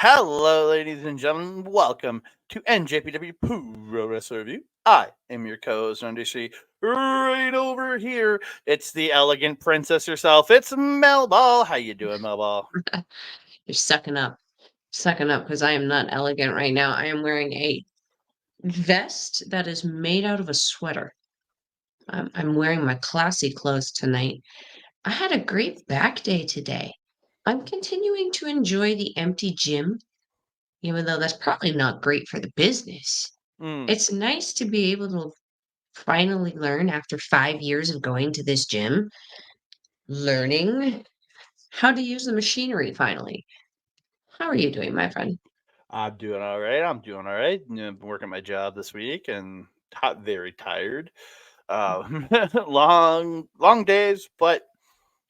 Hello, ladies and gentlemen. Welcome to NJPW Puroresu Review. I am your co-host, NDC. Right over here, it's the elegant princess herself. It's Melball. How you doing, Melball? You're sucking up because I am not elegant right now. I am wearing a vest that is made out of a sweater. I'm wearing my classy clothes tonight. I had a great back day today. I'm continuing to enjoy the empty gym, even though that's probably not great for the business. Mm. It's nice to be able to finally learn after 5 years of going to this gym, learning how to use the machinery finally. How are you doing, my friend? I'm doing all right. I'm doing all right. Been working my job this week and very tired. Long days, but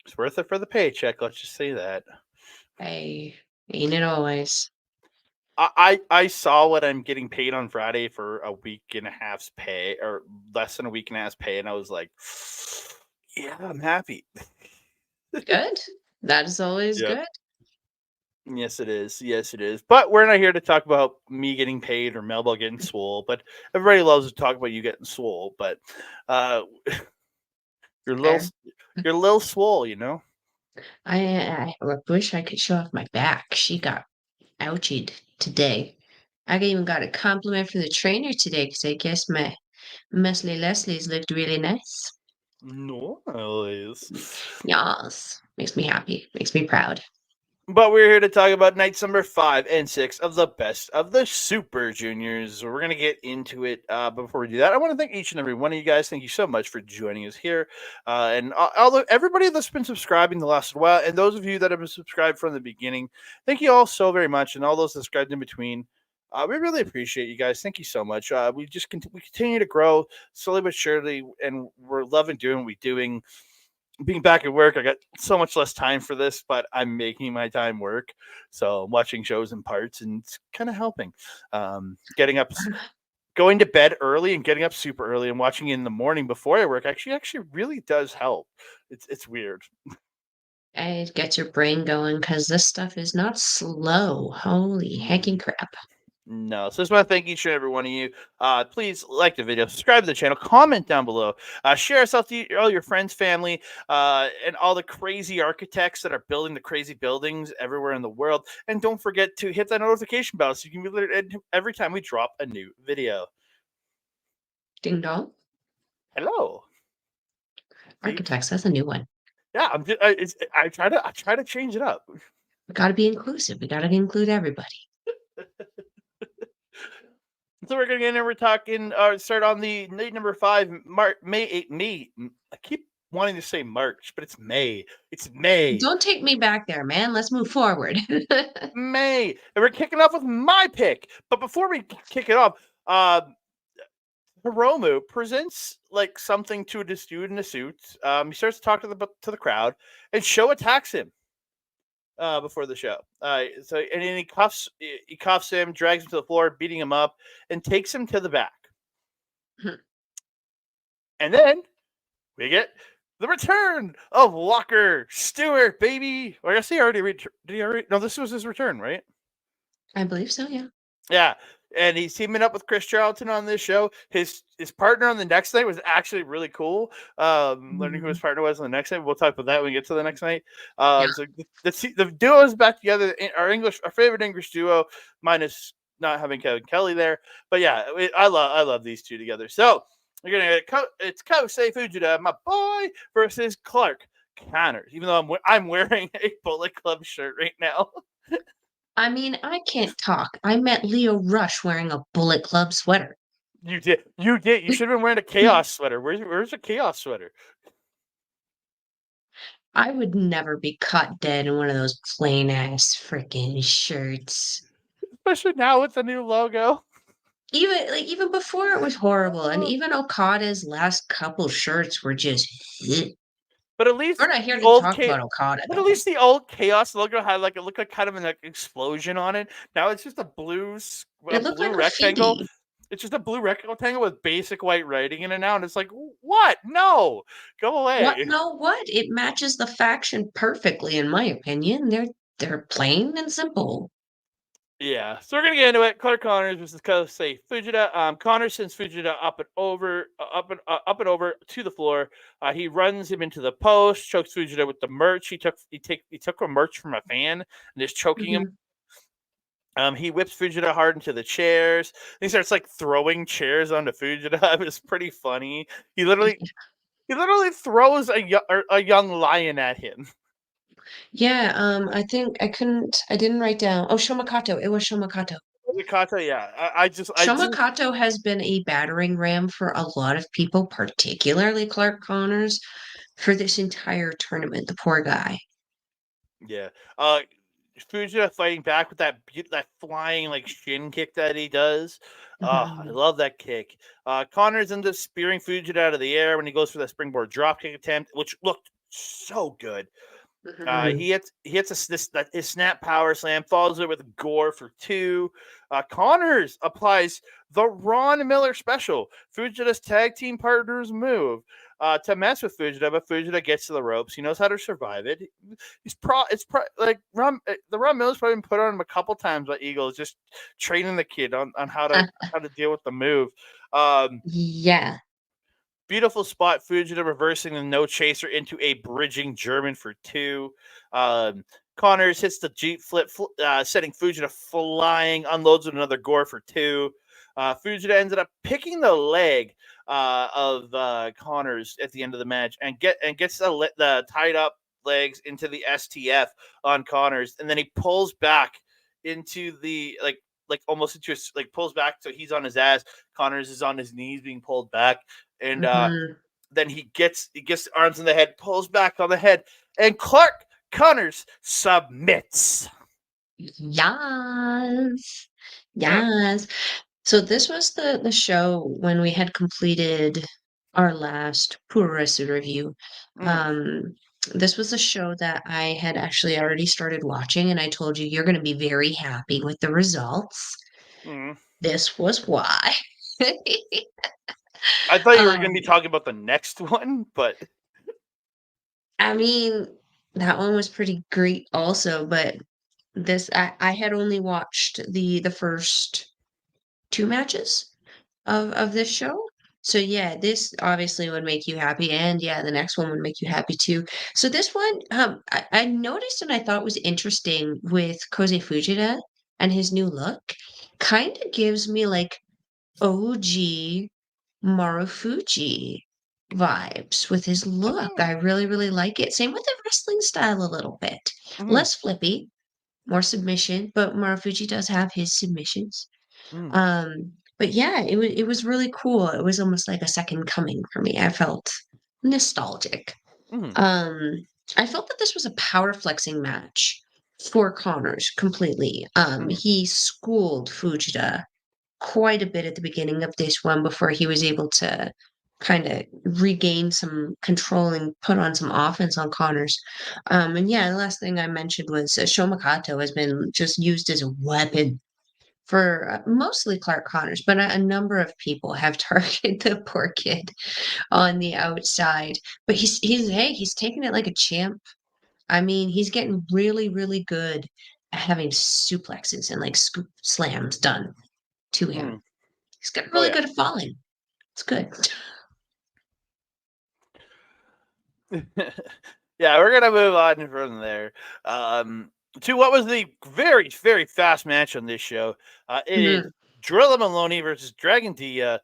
it's worth it for the paycheck. Let's just say that. Hey, ain't it always? I saw what I'm getting paid on Friday for a week and a half's pay, or less than a week and a half's pay, and I was like, "Yeah, I'm happy." Good. That is always Yep. good. Yes, it is. Yes, it is. But we're not here to talk about me getting paid or Melba getting swole. But everybody loves to talk about you getting swole. But uh, you're a little, Fair. you're a little swole, you know. I wish I could show off my back. She got ouchied today. I even got a compliment from the trainer today because I guess my muscly Leslie's looked really nice. Nice. Yes. Makes me happy. Makes me proud. But we're here to talk about nights number 5 and 6 of the best of the Super Juniors. We're going to get into it. But before we do that, I want to thank each and every one of you guys. Thank you so much for joining us here. And everybody that's been subscribing the last while, and those of you that have been subscribed from the beginning, thank you all so very much. And all those subscribed in between. We really appreciate you guys. Thank you so much. We continue to grow slowly but surely, and we're loving doing what we're doing. Being back at work, I got so much less time for this, but I'm making my time work. So I'm watching shows in parts, and it's kind of helping. Getting up, going to bed early, and getting up super early, and watching in the morning before I work actually really does help. It's weird. It gets your brain going because this stuff is not slow. Holy hecking crap. No, so I just want to thank each and every one of you. Please like the video, subscribe to the channel, comment down below, share us out to all your friends, family, and all the crazy architects that are building the crazy buildings everywhere in the world. And don't forget to hit that notification bell so you can be alerted every time we drop a new video. Ding dong. Hello. See? Architects, that's a new one. Yeah, I try to change it up. We got to be inclusive. We got to include everybody. So we're gonna get in and we're talking. Start on the night number 5, May 8th. May. I keep wanting to say March, but it's May. It's May. Don't take me back there, man. Let's move forward. May. And we're kicking off with my pick. But before we kick it off, Hiromu presents like something to this dude in a suit. He starts to talk to the crowd, and Sho attacks him. Before the show. So and then he cuffs him, drags him to the floor, beating him up, and takes him to the back. And then we get the return of Walker Stewart, baby. Or I guess he already did he already? No, this was his return, right? I believe so, yeah. Yeah. And he's teaming up with Chris Charlton on this show. His partner on the next night was actually really cool. Learning who his partner was on the next night. We'll talk about that when we get to the next night. Yeah. So the duo is back together. Our favorite English duo, minus not having Kevin Kelly there. But yeah, I love these two together. So we're gonna it's Kosei Fujita, my boy, versus Clark Connors. Even though I'm wearing a Bullet Club shirt right now. I mean, I can't talk. I met Leo Rush wearing a Bullet Club sweater. You did. You did. You should have been wearing a chaos sweater. Where's a chaos sweater? I would never be caught dead in one of those plain ass freaking shirts. Especially now with the new logo. Even before it was horrible, and even Okada's last couple shirts were just. Ugh. But at least We're not here the to old talk about Okada, but at though. least the old chaos logo had like it looked like kind of an explosion on it. Now it's just a It looked blue like rectangle. graffiti. It's just a blue rectangle with basic white writing in it now, and it's like, what? No, go What? away. No, what? It matches the faction perfectly, in my opinion. They're plain and simple. Yeah, so we're gonna get into it. Clark Connors versus Kosei Fujita. Connors sends Fujita up and over to the floor. He runs him into the post, chokes Fujita with the merch. He took a merch from a fan and is choking him. Mhm. He whips Fujita hard into the chairs. He starts like throwing chairs onto Fujita. It was pretty funny. He literally he literally throws a young lion at him. Yeah, I didn't write down. Oh, Shomakato. It was Shomakato. Kata, yeah. I didn't. Shomakato has been a battering ram for a lot of people, particularly Clark Connors, for this entire tournament. The poor guy. Yeah. Fujita fighting back with that flying like shin kick that he does. I Mhm. love that kick. Connors ends up spearing Fujita out of the air when he goes for that springboard dropkick attempt, which looked so good. Mhm. He hits his snap power slam, follows it with gore for two. Connors applies the Ron Miller special, Fujita's tag team partner's move, to mess with Fujita, but Fujita gets to the ropes. He knows how to survive it. Like the Ron Miller's probably been put on him a couple times by Eagles, just training the kid on how to deal with the move. Um, Yeah. Beautiful spot, Fujita reversing the no chaser into a bridging German for two. Um, Connors hits the Jeep flip, setting Fujita flying, unloads with another gore for two. Fujita ended up picking the leg of Connors at the end of the match and gets the tied up legs into the STF on Connors, and then he pulls back into the like almost into his like pulls back so he's on his ass. Connors is on his knees being pulled back, and Mhm. then he gets the arms in the head, pulls back on the head, and Clark Connors submits. Yes. Mm, Yes. So this was the show when we had completed our last Puroresu review. mm, Um, this was a show that I had actually already started watching, and I told you you're going to be very happy with the results. mm. This was why. I thought you were going to be Um, talking about the next one, but I mean, that one was pretty great also, but I had only watched the first two matches of this show. So yeah, this obviously would make you happy, and yeah, the next one would make you happy too. So this one, I noticed and I thought was interesting with Kosei Fujita and his new look. Kind of gives me like OG Marufuji vibes with his look. mm, I really, really like it. Same with the wrestling style a little bit. mm, Less flippy, more submission, but Marufuji does have his submissions. mm, But yeah, it was really cool. It was almost like a second coming for me. I felt nostalgic. mm, Um, I felt that this was a power flexing match for Connors completely. mm, He schooled Fujita quite a bit at the beginning of this one before he was able to kind of regain some control and put on some offense on Connors. And yeah, the last thing I mentioned was Shomakato has been just used as a weapon for mostly Clark Connors, but a number of people have targeted the poor kid on the outside. But he's taking it like a champ. I mean, he's getting really, really good at having suplexes and like scoop slams done to him. mm. He's getting Oh really yeah. good at falling. It's good. Yeah, we're gonna move on from there. Um, to what was the very, very fast match on this show. It is Mhm. Drilla Maloney versus Dragon Dia.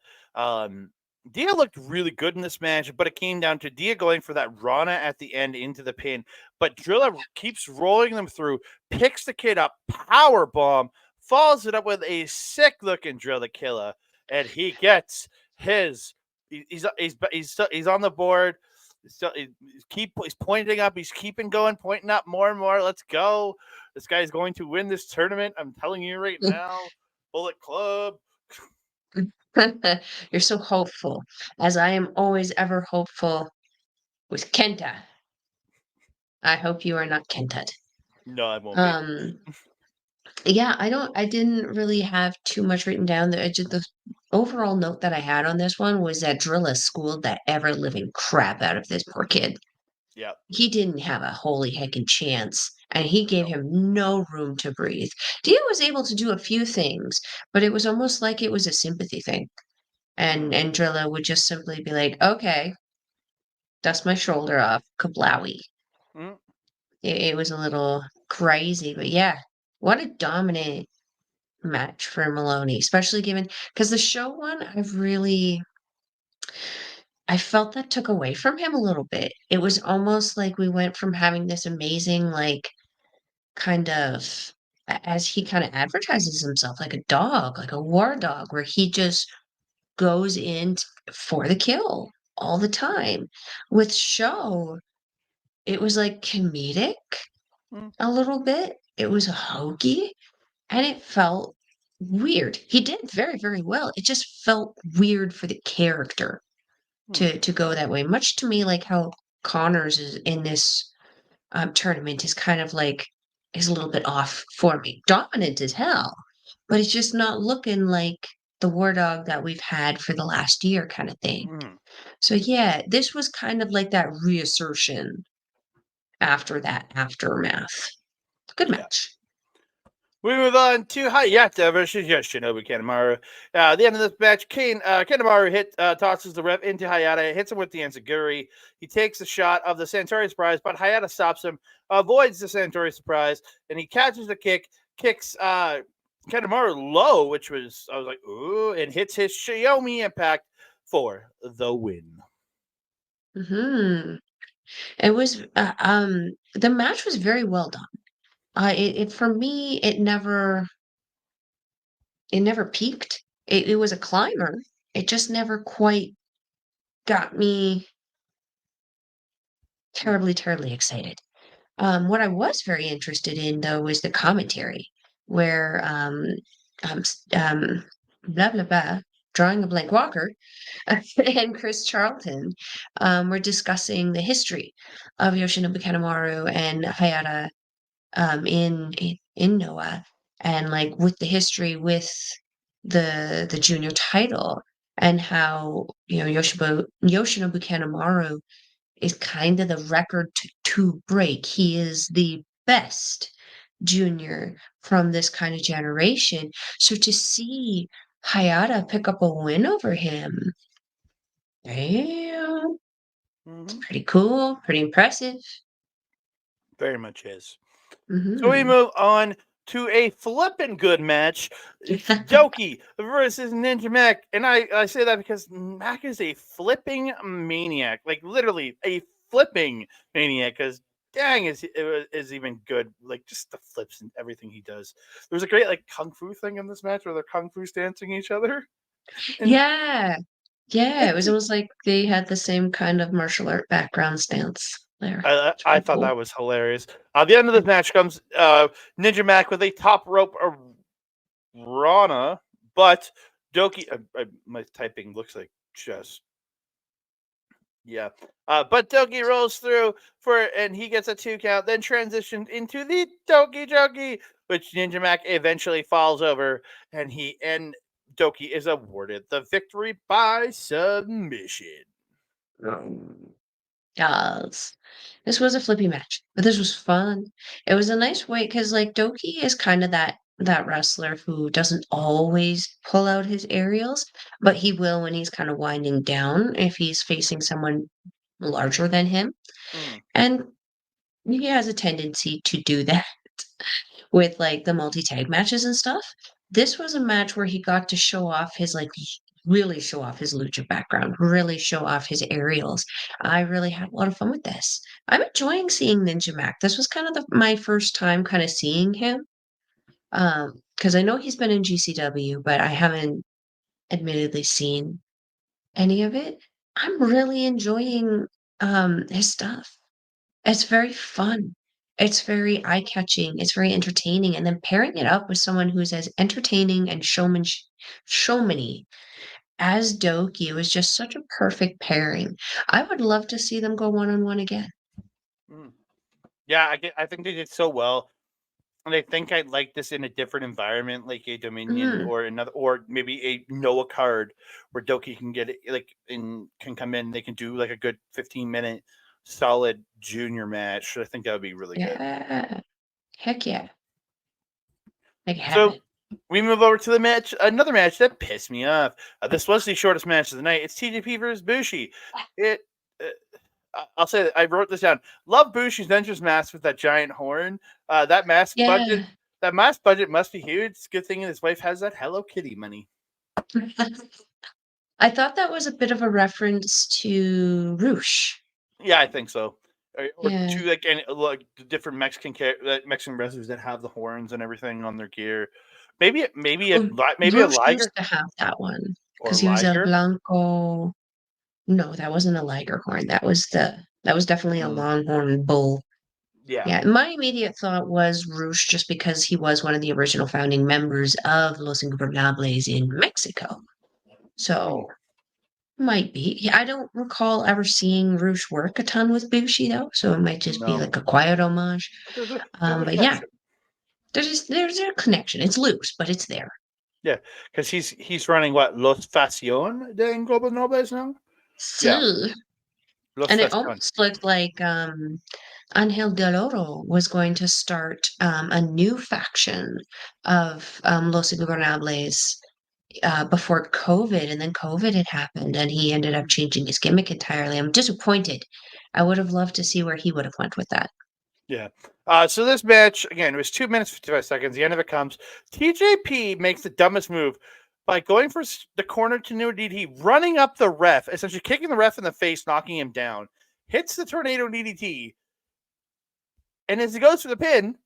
Dia looked really good in this match, but it came down to Dia going for that Rana at the end into the pin. But Drilla keeps rolling them through, picks the kid up, power bomb, follows it up with a sick looking Drilla killer, and he gets his. He's on the board. He's pointing up. He's keeping going, pointing up more and more. Let's go. This guy's going to win this tournament. I'm telling you right now. Bullet Club. You're so hopeful, as I am always ever hopeful with Kenta. I hope you are not Kenta. No, I won't be. Um, Yeah, I didn't really have too much written down. The overall note that I had on this one was that Drilla schooled that ever living crap out of this poor kid. Yeah. He didn't have a holy heckin' chance, and he gave No. him no room to breathe. Dio was able to do a few things, but it was almost like it was a sympathy thing. And Drilla would just simply be like, "Okay, dust my shoulder off, kablowie." Mm-hmm. It was a little crazy, but yeah, what a dominant match for Maloney, especially given because the show one, I felt that took away from him a little bit. It was almost like we went from having this amazing, like, kind of as he kind of advertises himself like a dog, like a war dog, where he just goes in for the kill all the time. With show, it was like comedic a little bit. It was hokey and it felt weird. He did very, very well. It just felt weird for the character Mm-hmm. to go that way. Much to me like how Connors is in this tournament is kind of like is a little bit off for me. Dominant as hell, but it's just not looking like the war dog that we've had for the last year kind of thing. Mm-hmm. So yeah, this was kind of like that reassertion after that aftermath. Good Yeah. match. We move on to Hayata versus Yoshinobu Kanemaru. At the end of this match, Kanemaru tosses the ref into Hayata, hits him with the enziguri. He takes a shot of the Santori Surprise, but Hayata stops him, avoids the Santori Surprise, and he catches the kick, kicks Kanemaru low, which was, I was like, ooh, and hits his Xiaomi Impact for the win. Hmm. It was the match was very well done. It for me it never peaked. It was a climber. It just never quite got me terribly, terribly excited. What I was very interested in, though, was the commentary, where blah blah blah, drawing a blank Walker and Chris Charlton were discussing the history of Yoshinobu Kanemaru and Hayata in Noah, and like with the history with the junior title, and how Yoshinobu Kanemaru is kind of the record to break. He is the best junior from this kind of generation. So to see Hayata pick up a win over him, damn, it's Mm-hmm. pretty cool, pretty impressive. Very much is. So we Hmm. move on to a flippin' good match. It's Doki versus Ninja Mack. And I say that because Mack is a flipping maniac. Like, literally, a flipping maniac. Because, dang, is even good. Like, just the flips and everything he does. There was a great, like, kung fu thing in this match where they're kung fu dancing each other. And Yeah, yeah, it was almost like they had the same kind of martial art background stance there. It's I pretty thought cool. that was hilarious. The end of this match comes Ninja Mack with a top rope Rana, but Doki, my typing looks like just yeah. But Doki rolls through and he gets a 2 count, then transitions into the Doki Joki, which Ninja Mac eventually falls over, and Doki is awarded the victory by submission. Yes. This was a flippy match, but this was fun. It was a nice way because like Doki is kind of that wrestler who doesn't always pull out his aerials, but he will when he's kind of winding down if he's facing someone larger than him. Mm, And he has a tendency to do that with like the multi-tag matches and stuff. This was a match where he got to show off his like really show off his lucha background, really show off his aerials. I really had a lot of fun with this. I'm enjoying seeing Ninja Mac. This was kind of my first time kind of seeing him. Because I know he's been in GCW, but I haven't admittedly seen any of it. I'm really enjoying his stuff. It's very fun. It's very eye-catching, it's very entertaining, and then pairing it up with someone who's as entertaining and showmany as Doki was just such a perfect pairing. I would love to see them go one-on-one again. mm. Yeah, I think they did so well. And I think I'd like this in a different environment, like a Dominion Mhm. or another, or maybe a Noah card where Doki can get it, like, can come in. They can do like a good 15-minute solid junior match. I think that would be really good. Yeah. Heck yeah. Make it So happen. we move over to the match, another match that pissed me off. This was the shortest match of the night. It's TJP versus Bushi. It. I'll say that I wrote this down. Love Bushi's entrance mask with that giant horn. That mask budget. Yeah. That mask budget must be huge. It's a good thing his wife has that Hello Kitty money. I thought that was a bit of a reference to Roosh. Yeah, I think so. Or Yeah. to like the different Mexican wrestlers that have the horns and everything on their gear. Maybe a Roosh Liger used to have that one or because he was El Liger. Blanco. No, that wasn't a Liger horn. That was definitely a Mm, longhorn bull. yeah. Yeah, my immediate thought was Roosh just because he was one of the original founding members of Los Ingobernables in Mexico. Mm, So might be. Yeah, I don't recall ever seeing Roosh work a ton with Bushi though, so it might just be no, like a quiet homage. there's a But yeah, connection. there's a connection. It's loose, but it's there. Yeah, because he's running what Los Fascion de Ingobernables now. Yeah, So, Los and it Fascion. almost looked like Angel Del Oro was going to start a new faction of Los Ingobernables before COVID, and then COVID had happened, and he ended up changing his gimmick entirely. I'm disappointed. I would have loved to see where he would have went with that. Yeah. So this match again, it was 2 minutes 55 seconds. The end of it comes. TJP makes the dumbest move by going for the corner to new DDT, running up the ref, essentially kicking the ref in the face, knocking him down. Hits the tornado DDT, and as he goes for the pin,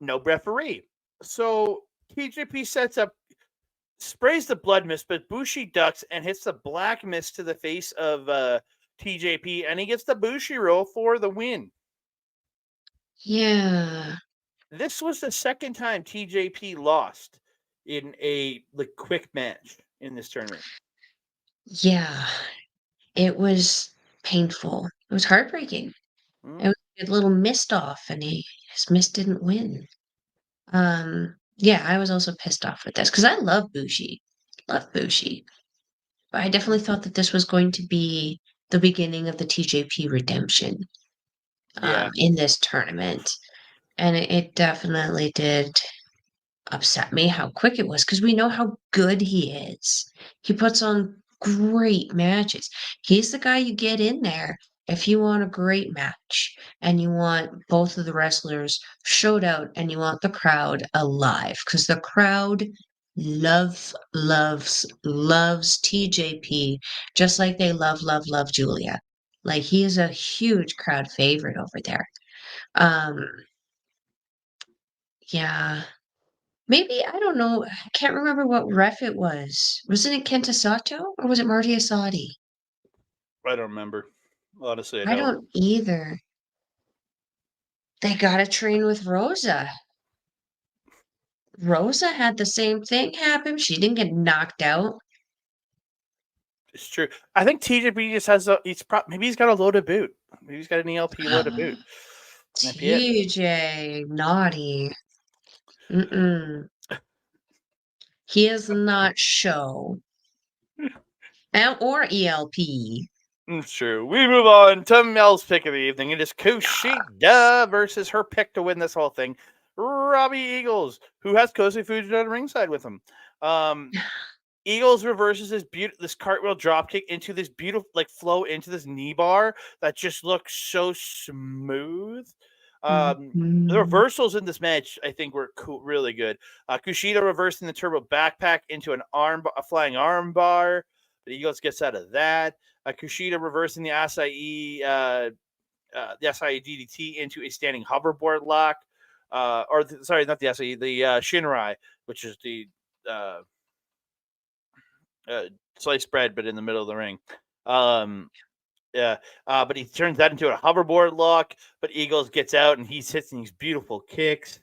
no referee. So TJP sets up, sprays the blood mist, but Bushi ducks and hits the black mist to the face of TJP, and he gets the Bushi roll for the win. Yeah, This was the second time TJP lost in a quick match in this tournament. yeah. It was painful. It was heartbreaking. It Mm, was a little missed off, and his miss didn't win. Yeah, I was also pissed off with this because I love Bushi, but I definitely thought that this was going to be the beginning of the TJP redemption yeah, in this tournament, and it definitely did upset me how quick it was because we know how good he is. He puts on great matches. He's the guy you get in there if you want a great match and you want both of the wrestlers showed out and you want the crowd alive because the crowd loves TJP just like they love Julia. Like he is a huge crowd favorite over there. Um, yeah. Maybe, I don't know, I can't remember what ref it was. Wasn't it Kenta Sato or was it Marty Asadi? I don't remember. Honestly, I I don't. don't either. They gotta train with Rosa. Rosa had the same thing happen. She didn't get knocked out. It's true. I think TJP just has maybe he's got a loaded boot. Maybe he's got an ELP loaded boot. Might be it. TJ, naughty. Mm-mm. He is not show. Or ELP. It's true. We move on to Mel's pick of the evening. It is Kusida versus her pick to win this whole thing. Robbie Eagles, who has Kosei Fujita on ringside with him. Eagles reverses this cartwheel dropkick into this beautiful flow into this knee bar that just looks so smooth. The Mhm. reversals in this match, I think, were really good. Kushida reversing the turbo backpack into a flying arm bar. The Eagles gets out of that. Kushida reversing the Acai DDT into a standing hoverboard lock. Sorry, not the Acai, the Shinrai, which is the uh, sliced bread, but in the middle of the ring. Yeah, but he turns that into a hoverboard lock. But Eagles gets out and he's hitting these beautiful kicks.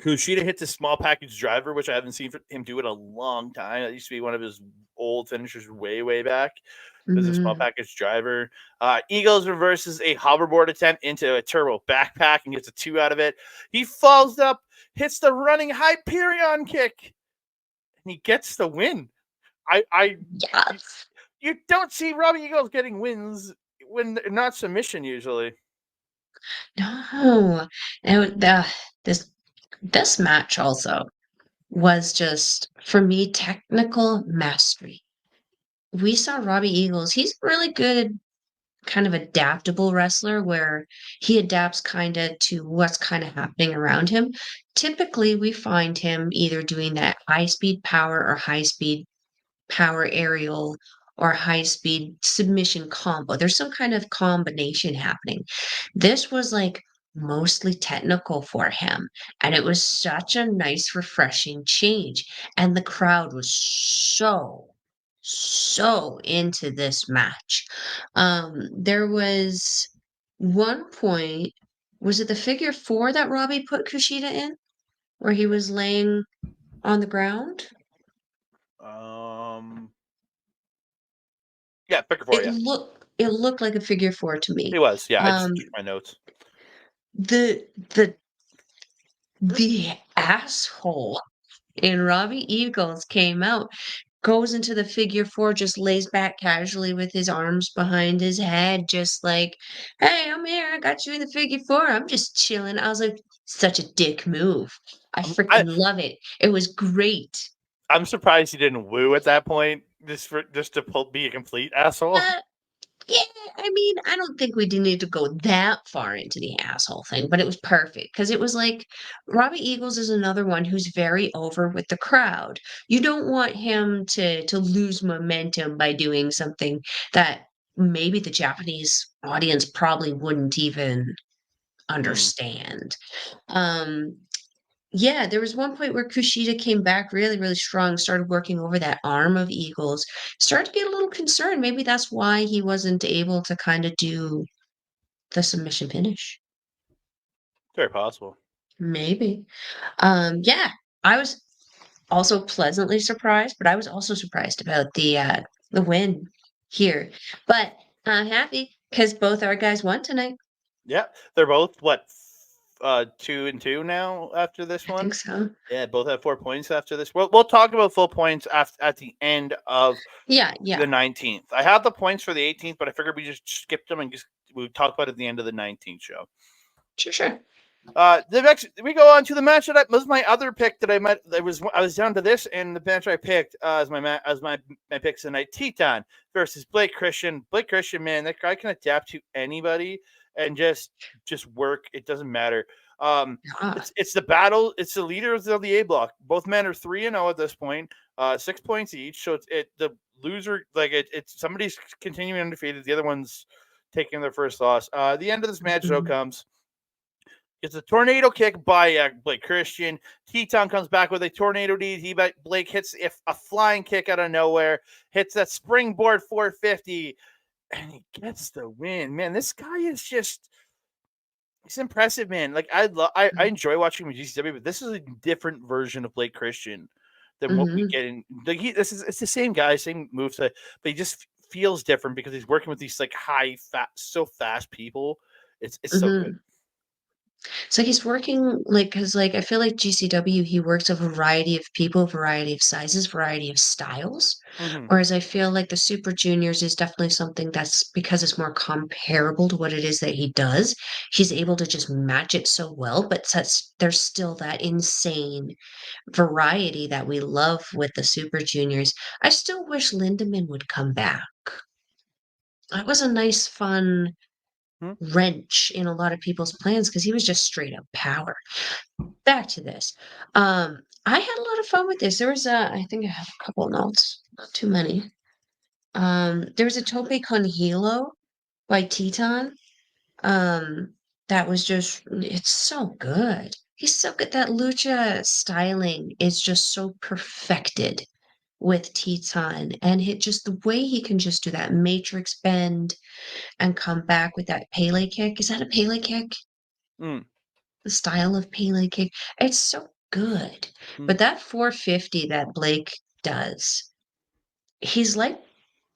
Kushida hits a small package driver, which I haven't seen him do in a long time. That used to be one of his old finishers way back. There's a small Mhm. package driver. Eagles reverses a hoverboard attempt into a turbo backpack and gets a 2 out of it. He falls up, hits the running Hyperion kick, and he gets the win. I Yes. you don't see Robbie Eagles getting wins when they're not submission usually. No, this match also was just for me technical mastery. We saw Robbie Eagles. He's really good, kind of adaptable wrestler where he adapts kind of to what's kind of happening around him. Typically, we find him either doing that high speed power or high speed power aerial or high speed submission combo. There's some kind of combination happening. This was like mostly technical for him, and it was such a nice, refreshing change. And the crowd was so into this match. There was one point, was it the figure four that Robbie put Kushida in, where he was laying on the ground? Yeah, figure four. It Yeah, looked like a figure four to me. he was. Yeah, I just Um, checked my notes. the the the asshole in Robbie Eagles came out, goes into the figure four, just lays back casually with his arms behind his head, just like, "Hey, I'm here. I got you in the figure four. I'm just chilling." I was like, such a dick move. I I'm, I, freaking love it. It was great. I'm surprised he didn't woo at that point, just to be a complete asshole. Uh, Yeah, I mean, I don't think we did need to go that far into the asshole thing, but it was perfect because it was like Robbie Eagles is another one who's very over with the crowd. You don't want him to lose momentum by doing something that maybe the Japanese audience probably wouldn't even Hmm. understand. Um, yeah, there was one point where Kushida came back really, really strong, started working over that arm of Eagles, started to get a little concerned. Maybe that's why he wasn't able to kind of do the submission finish. Very possible. Maybe. Yeah, I was also pleasantly surprised, but I was also surprised about the win here. But I'm happy because both our guys won tonight. Yeah, they're both what 2-2 now after this I one. think so. Yeah, both have 4 points after this. We'll talk about full points at the end of Yeah, the yeah. 19th. I have the points for the 18th, but I figured we just skipped them and just we would talk about it at the end of the 19th show. Sure, sure. The next we go on to the match that was my other pick that I was down to this, and the match I picked as my picks tonight: Teton versus Blake Christian. Blake Christian, man, that guy can adapt to anybody and just work. It doesn't matter. Ah, It's the battle. It's the leaders of the A block. Both men are 3-0 at this point. 6 points each. So the loser it's somebody's continuing undefeated. The other one's taking their first loss. The end of this match though mhm. comes. It's a tornado kick by Blake Christian. Teton comes back with a tornado DDT. Blake hits a flying kick out of nowhere, hits that springboard 450, and he gets the win. Man, this guy is he's impressive, man. Like I enjoy watching him in GCW, but this is a different version of Blake Christian than what we Mhm, get in. Like it's the same guy, same moveset, but he just feels different because he's working with these like so fast people. It's so good. mhm. So he's working because I feel like GCW, he works a variety of people, variety of sizes, variety of styles. Mm-hmm. Whereas I feel like the Super Juniors is definitely something that's because it's more comparable to what it is that he does. He's able to just match it so well, but there's still that insane variety that we love with the Super Juniors. I still wish Lindemann would come back. That was a nice, fun wrench in a lot of people's plans because he was just straight up power. Back to this. I had a lot of fun with this. There was I think I have a couple notes, not too many. There was a Tope con Hilo by Teton. Um, that was just it's so good. He's so good. That lucha styling is just so perfected with Teton, and it just the way he can just do that matrix bend and come back with that Pele kick. Is that a Pele kick? Mm-hmm. The style of Pele kick. It's so good. But that 450 that Blake does, he's like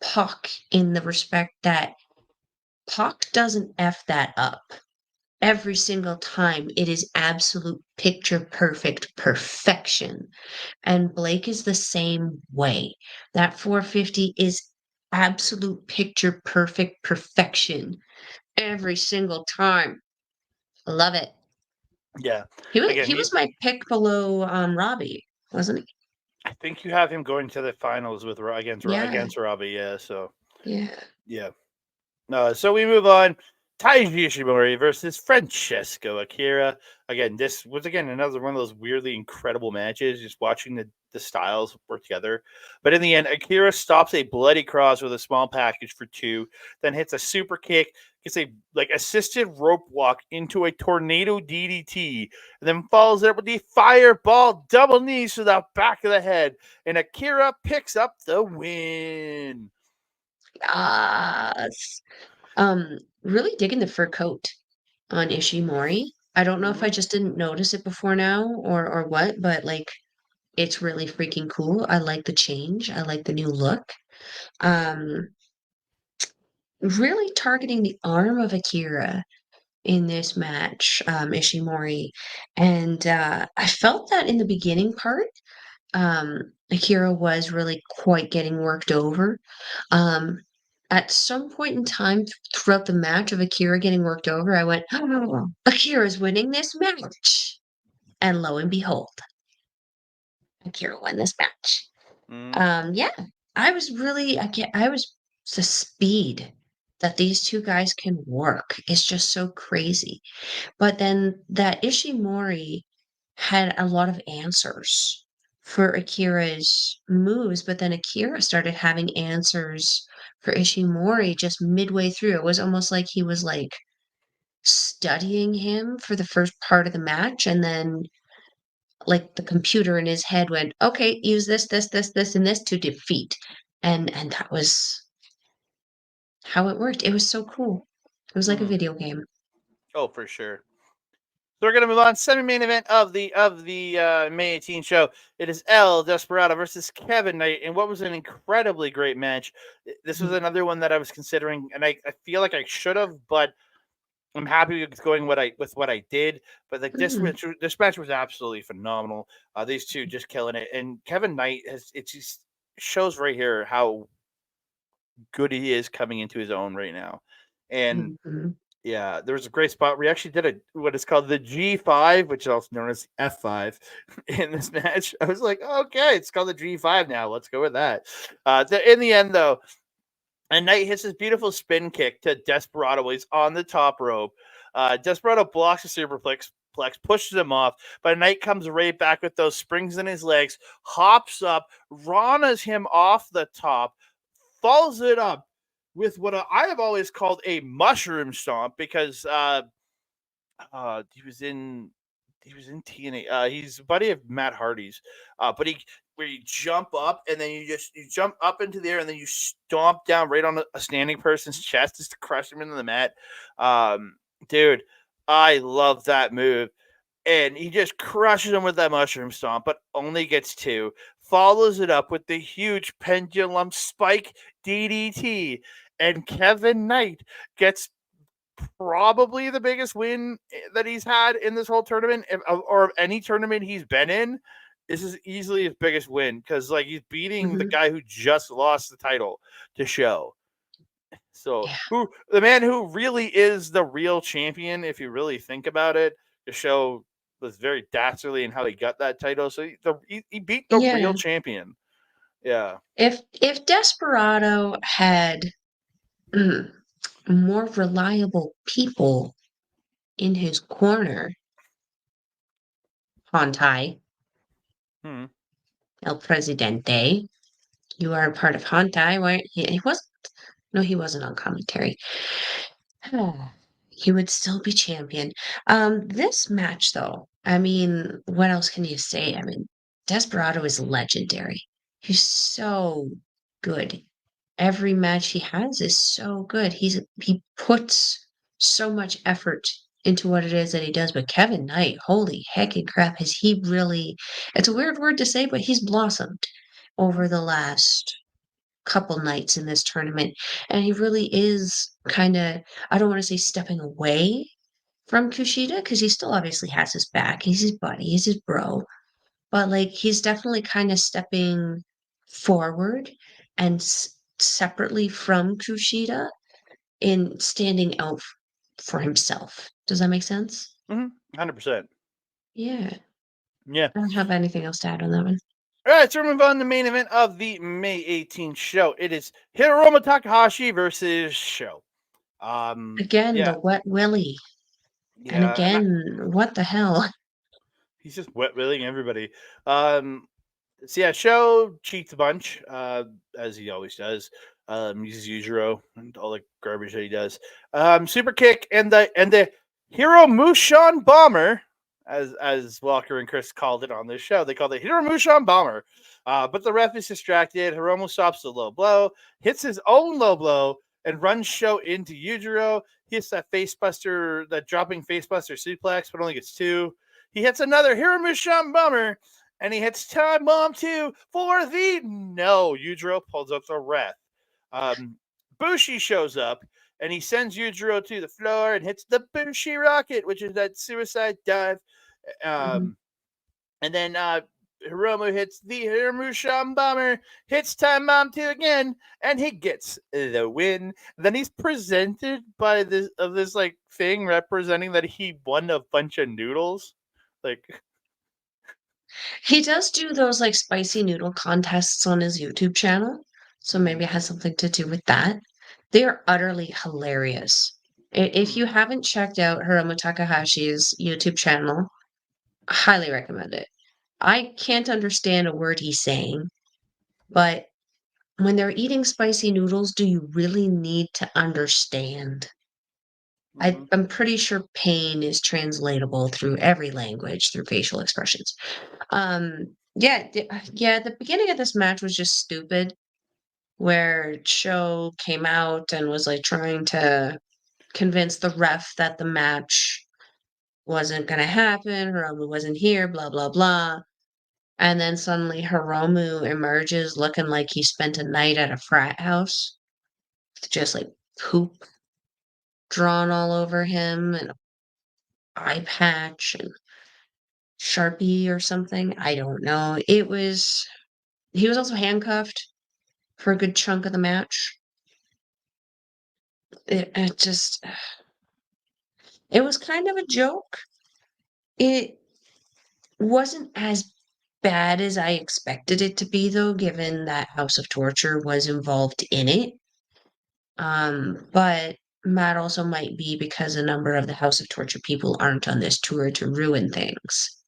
Puck in the respect that Puck doesn't F that up. Every single time, it is absolute picture perfect perfection. And Blake is the same way. That 450 is absolute picture perfect perfection every single time. I love it. Yeah. He Again, was my pick below Robbie, wasn't he? I think you have him going to the finals with Yeah, against Robbie. Yeah. So yeah. yeah. So we move on. Taiji Ishimori versus Francesco Akira. Again, this was another one of those weirdly incredible matches. Just watching the styles work together, but in the end, Akira stops a bloody cross with a small package for 2, then hits a super kick, gets a assisted rope walk into a tornado DDT, and then follows it up with the fireball double knees to the back of the head, and Akira picks up the win. Yes. Really digging the fur coat on Ishimori. I don't know if I Mm-hmm. just didn't notice it before now or what, but like it's really freaking cool. I like the change. I like the new look. Um, really targeting the arm of Akira in this match, Ishimori. And I felt that in the beginning part, Akira was really quite getting worked over. Um, at some point in time throughout the match of Akira getting worked over, I went, oh, Akira's winning this match. And lo and behold, Akira won this match. Mm-hmm. Yeah, I was the speed that these two guys can work is just so crazy. But then that Ishimori had a lot of answers for Akira's moves, but then Akira started having answers for Ishimori just midway through. It was almost like he was like studying him for the first part of the match, and then like the computer in his head went, okay, use this, and this to defeat. And that was how it worked. It was so cool. It was like a Mm-hmm. video game. Oh, for sure. So we're gonna move on. Semi-main event of the May 18 show. It is El Desperado versus Kevin Knight, and what was an incredibly great match. This was Mhm, another one that I was considering, and I feel like I should have, but I'm happy with going with what I did. But like mhm, this match was absolutely phenomenal. These two just killing it, and Kevin Knight has it just shows right here how good he is coming into his own right now, and mhm. yeah, there was a great spot. We actually did what is called the G5, which is also known as F5, in this match. I was like, okay, it's called the G5 now. Let's go with that. In the end, though, a Knight hits his beautiful spin kick to Desperado. He's on the top rope. Desperado blocks a superplex, pushes him off, but Knight comes right back with those springs in his legs, hops up, Ranas him off the top, follows it up with what I have always called a mushroom stomp because uh, he was in he was in TNA. He's a buddy of Matt Hardy's. But he where you jump up and then you jump up into the air and then you stomp down right on a standing person's chest just to crush him into the mat. Um, Dude, I love that move. And he just crushes him with that mushroom stomp, but only gets 2. Follows it up with the huge pendulum spike DDT. And Kevin Knight gets probably the biggest win that he's had in this whole tournament, or any tournament he's been in. This is easily his biggest win because like he's beating the Mhm. guy who just lost the title to show. So Yeah. who the man who really is the real champion, if you really think about it, the show was very dastardly in how he got that title. So he beat the real Yeah. champion. Yeah. If Desperado had mm, more reliable people in his corner, Hontai, Hmm. El Presidente, you are a part of Hontai, weren't he wasn't no, he wasn't on commentary. He would still be champion. This match though, I mean, what else can you say? I mean, Desperado is legendary. He's so good. Every match he has is so good. He puts so much effort into what it is that he does. But Kevin Knight, holy heckin' crap, has he really, it's a weird word to say, but he's blossomed over the last couple nights in this tournament. And he really is kind of, I don't want to say stepping away from Kushida because he still obviously has his back. He's his buddy, he's his bro. But like he's definitely kind of stepping forward and separately from Kushida in standing out for himself. Does that make sense? 100%. Yeah. Yeah. I don't have anything else to add on that one. All right, so we're moving on to the main event of the May 18th show. It is Hiromu Takahashi versus Sho. Again, Yeah, the wet willy. And yeah, and again, what the hell? he's just wet willing everybody. Um, so yeah, Sho cheats a bunch, as he always does. Uses Yujiro and all the garbage that he does. Super kick and the Hero Mushan Bomber, as Walker and Chris called it on this show. They called it Hero Mushan Bomber. But the ref is distracted. Hiromu stops the low blow, hits his own low blow, and runs Sho into Yujiro. He hits that facebuster, that dropping facebuster suplex, but only gets two. He hits another Hero Mushan Bomber, and he hits Time Bomb 2 for the no. Yujiro pulls up the ref. Bushi shows up, and he sends Yujiro to the floor and hits the Bushi Rocket, which is that suicide dive. Mhm. And then Hiromu hits the Hiromushan Bomber, hits Time Bomb 2 again, and he gets the win. Then he's presented by this like thing representing that he won a bunch of noodles. Like, He does do those like spicy noodle contests on his YouTube channel, so maybe it has something to do with that. They are utterly hilarious. If you haven't checked out Hiromu Takahashi's YouTube channel, I highly recommend it. I can't understand a word he's saying, but when they're eating spicy noodles, do you really need to understand? mhm. I'm pretty sure pain is translatable through every language through facial expressions. Yeah, the beginning of this match was just stupid, where Cho came out and was like trying to convince the ref that the match wasn't going to happen. Hiromu wasn't here, blah, blah, blah. And then suddenly Hiromu emerges looking like he spent a night at a frat house, with just like poop drawn all over him and an eye patch and Sharpie or something. I don't know. He was also handcuffed for a good chunk of the match. It just, it was kind of a joke. It wasn't as bad as I expected it to be, though, given that House of Torture was involved in it. But that also might be because a number of the House of Torture people aren't on this tour to ruin things.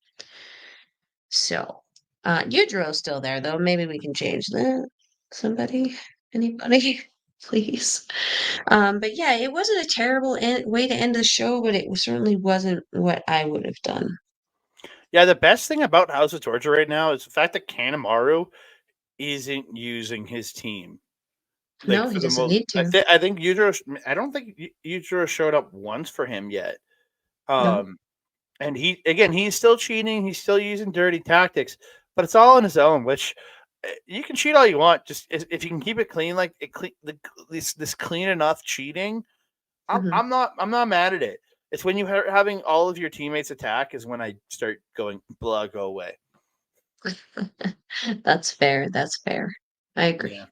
So, Yujiro's still there, though. Maybe we can change that. Somebody? Anybody? Please. But yeah, it wasn't a terrible way to end the show, but it certainly wasn't what I would have done. Yeah, the best thing about House of Torture right now is the fact that Kanemaru isn't using his team. Like No, he for the doesn't most, need to. I think Yujiro. I don't think Yujiro showed up once for him yet. No. Um, and he's still cheating. He's still using dirty tactics, but it's all on his own. Which you can cheat all you want, just if you can keep it clean, like this clean enough cheating. Mhm. I'm not mad at it. It's when you having all of your teammates attack is when I start going blah, go away. That's fair. That's fair. I agree. Yeah.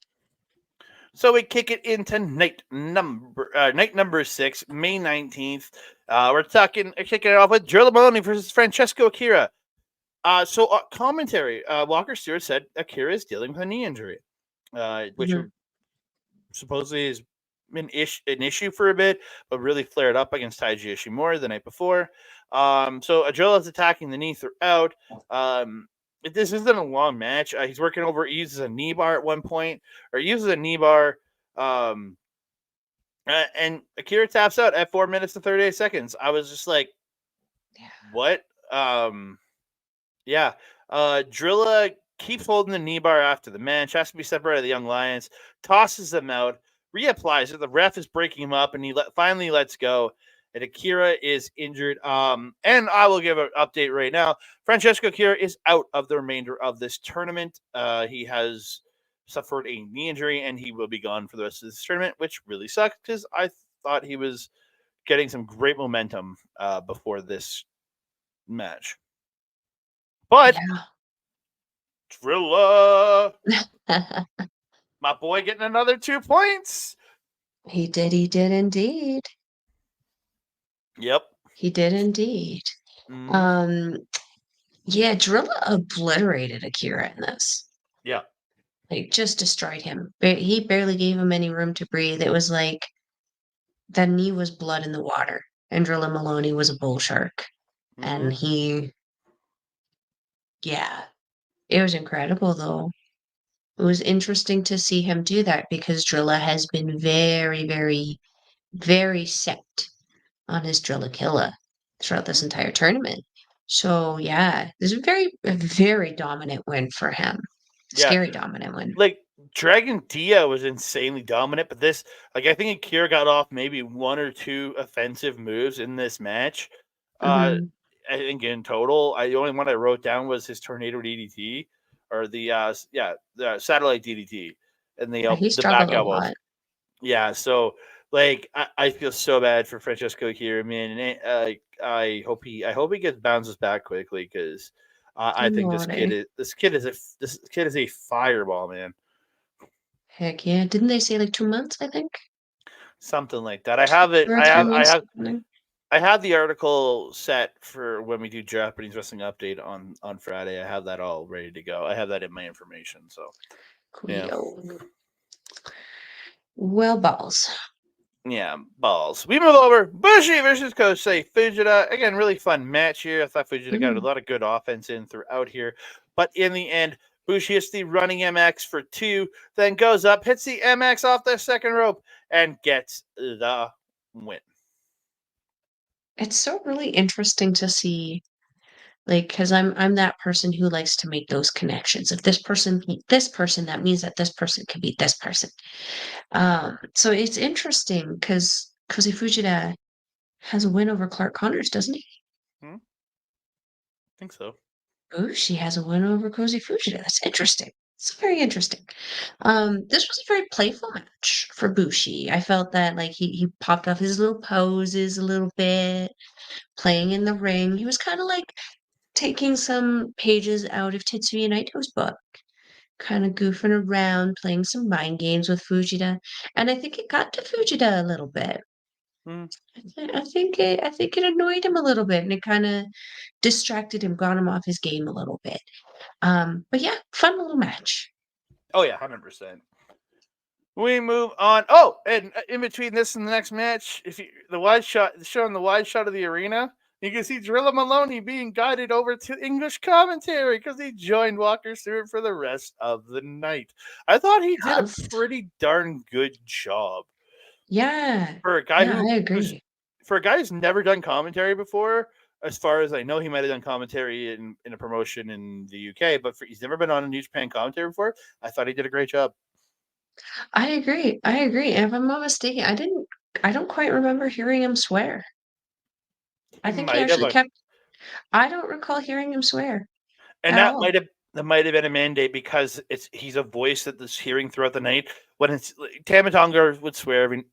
So we kick it into night number 6, May 19th. We're kicking it off with Joe Maloney versus Francesco Akira. Commentary. Walker Stewart said Akira is dealing with a knee injury, which Mhm. supposedly has been an issue for a bit, but really flared up against Taiji Ishimori the night before. So Ajola is attacking the knee throughout. This isn't a long match. He's working over. He uses a knee bar at one point, or he uses a knee bar. And Akira taps out at 4 minutes and 38 seconds. I was just like, Yeah. what? Um, yeah. Drilla keeps holding the knee bar after the match, has to be separated by the Young Lions, tosses them out, reapplies it. The ref is breaking him up, and he finally lets go. And Akira is injured. And I will give an update right now. Francesco Akira is out of the remainder of this tournament. He has suffered a knee injury, and he will be gone for the rest of this tournament, which really sucks because I thought he was getting some great momentum before this match. But Yeah. Drilla. My boy getting another 2 points. He did indeed. Yep. He did indeed. Mm-hmm. Um, yeah, Drilla obliterated Akira in this. Yeah. Like, just destroyed him. He barely gave him any room to breathe. It was like that knee was blood in the water, and Drilla Maloney was a bull shark. Mm-hmm. And yeah, it was incredible, though. It was interesting to see him do that because Drilla has been very, very, very set on his Drillakilla throughout this Mm-hmm. entire tournament. So yeah, this is a very dominant win for him. Yeah. Scary dominant win. Like Dragon Dia was insanely dominant, but this, like, I think Akira got off maybe 1 or 2 offensive moves in this match. Hmm. I think in total, the only one I wrote down was his tornado DDT or the satellite DDT and He the struggled back a elbows. lot. Yeah, so like I feel so bad for Francesco here, man, and I hope he gets bounces back quickly because I think Naughty. this kid is a fireball, man. Heck yeah. Didn't they say like 2 months, I think? Something like that. I have it. 2 or 3 months. Something. I have the article set for when we do Japanese wrestling update on Friday. I have that all ready to go. I have that in my information. So yeah, Coolio. Well, balls. yeah, balls. We move over. Bushi versus Kosei Fujita. Again, really fun match here. I thought Fujita got a Mhm. lot of good offense in throughout here, but in the end, Bushi hits the running MX for 2, then goes up, hits the MX off the second rope, and gets the win. It's so really interesting to see, like, because I'm that person who likes to make those connections. If this person beat this person, that means that this person can beat this person. So it's interesting because Kozi Fujita has a win over Clark Connors, doesn't he? Hmm? I think so. Oh, she has a win over Kozi Fujita. That's interesting. It's very interesting. This was a very playful match for Bushi. I felt that like he popped off his little poses a little bit, playing in the ring. He was kind of like taking some pages out of Tetsuya Naito's book, kind of goofing around, playing some mind games with Fujita, and I think it got to Fujita a little bit. Hmm. I think it annoyed him a little bit, and it kind of distracted him, got him off his game a little bit. But yeah, fun little match. Oh yeah, 100%. We move on. Oh, and in between this and the next match, if you the wide shot, showing the wide shot of the arena, you can see Drilla Maloney being guided over to English commentary because he joined Walker Stewart for the rest of the night. I thought he did a Yes. pretty darn good job Yeah. for a guy Yeah, I who's agree. for a guy who's never done commentary before. As far as I know, he might have done commentary in a promotion in the UK, but he's never been on a New Japan commentary before. I thought he did a great job. I agree. I agree. And if I'm not mistaken, I don't quite remember hearing him swear. He I think he might have, actually kept I don't recall hearing him swear and at all. that might have been a mandate because he's a voice that is hearing throughout the night. When it's Tamatonga would swear in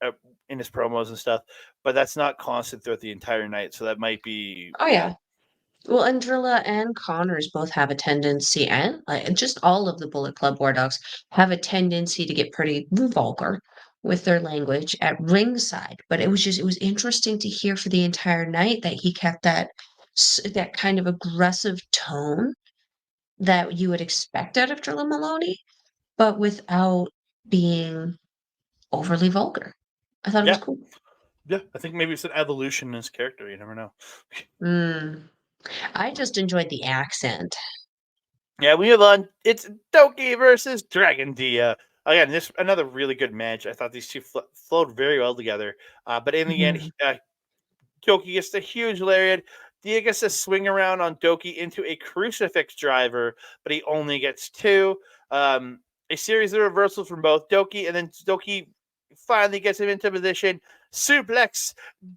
his promos and stuff, but that's not constant throughout the entire night. So that might be Oh yeah. Well, Andrilla and Connors both have a tendency, and like just all of the Bullet Club War Dogs have a tendency to get pretty vulgar with their language at ringside. But it was interesting to hear for the entire night that he kept that kind of aggressive tone that you would expect out of Drilla Maloney, but without being overly vulgar. I thought it was yeah, cool. yeah. I think maybe it's an evolution in his character. You never know. Mm. I just enjoyed the accent. Yeah, we move on. It's Doki versus Dragon Dia. Again, this another really good match. I thought these two flowed very well together. But in the end, Mhm. Doki gets the huge lariat. Dia gets to swing around on Doki into a crucifix driver, but he only gets 2. A series of reversals from both Doki, and then Doki finally gets him into position. Suplex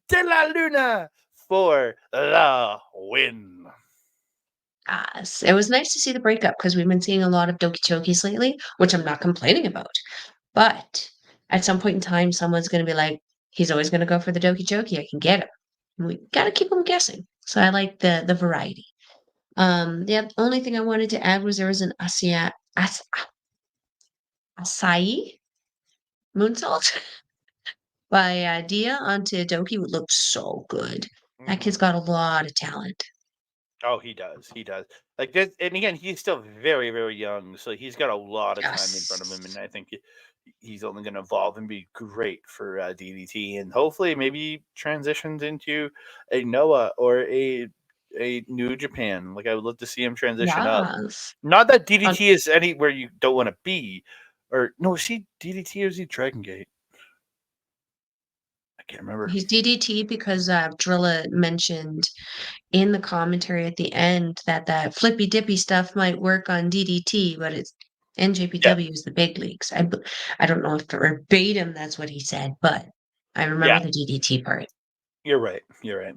de la Luna for the win. Yes, it was nice to see the breakup because we've been seeing a lot of Doki Chokis lately, which I'm not complaining about. But at some point in time, someone's going to be like, he's always going to go for the Doki Choki. I can get him. And we got to keep them guessing. So I like the variety. The only thing I wanted to add was there was an Acai moonsault by Dia onto Doki would look so good. That kid's Mhm. got a lot of talent. Oh, he does. He does. Like this, and again, he's still very, very young, so he's got a lot of time in front of him, and Yes. I think he's only going to evolve and be great for DDT, and hopefully, maybe transitions into a Noah or a New Japan. Like I would love to see him transition up. Yes. Not that On DDT is anywhere you don't want to be, or no, is he DDT or is he Dragon Gate? I can't remember. He's DDT because Drilla mentioned in the commentary at the end that that flippy dippy stuff might work on DDT, but it's Yeah, NJPW is the big leagues. I don't know if verbatim that's what he said, but I remember yeah, the DDT part. you're right. You're right.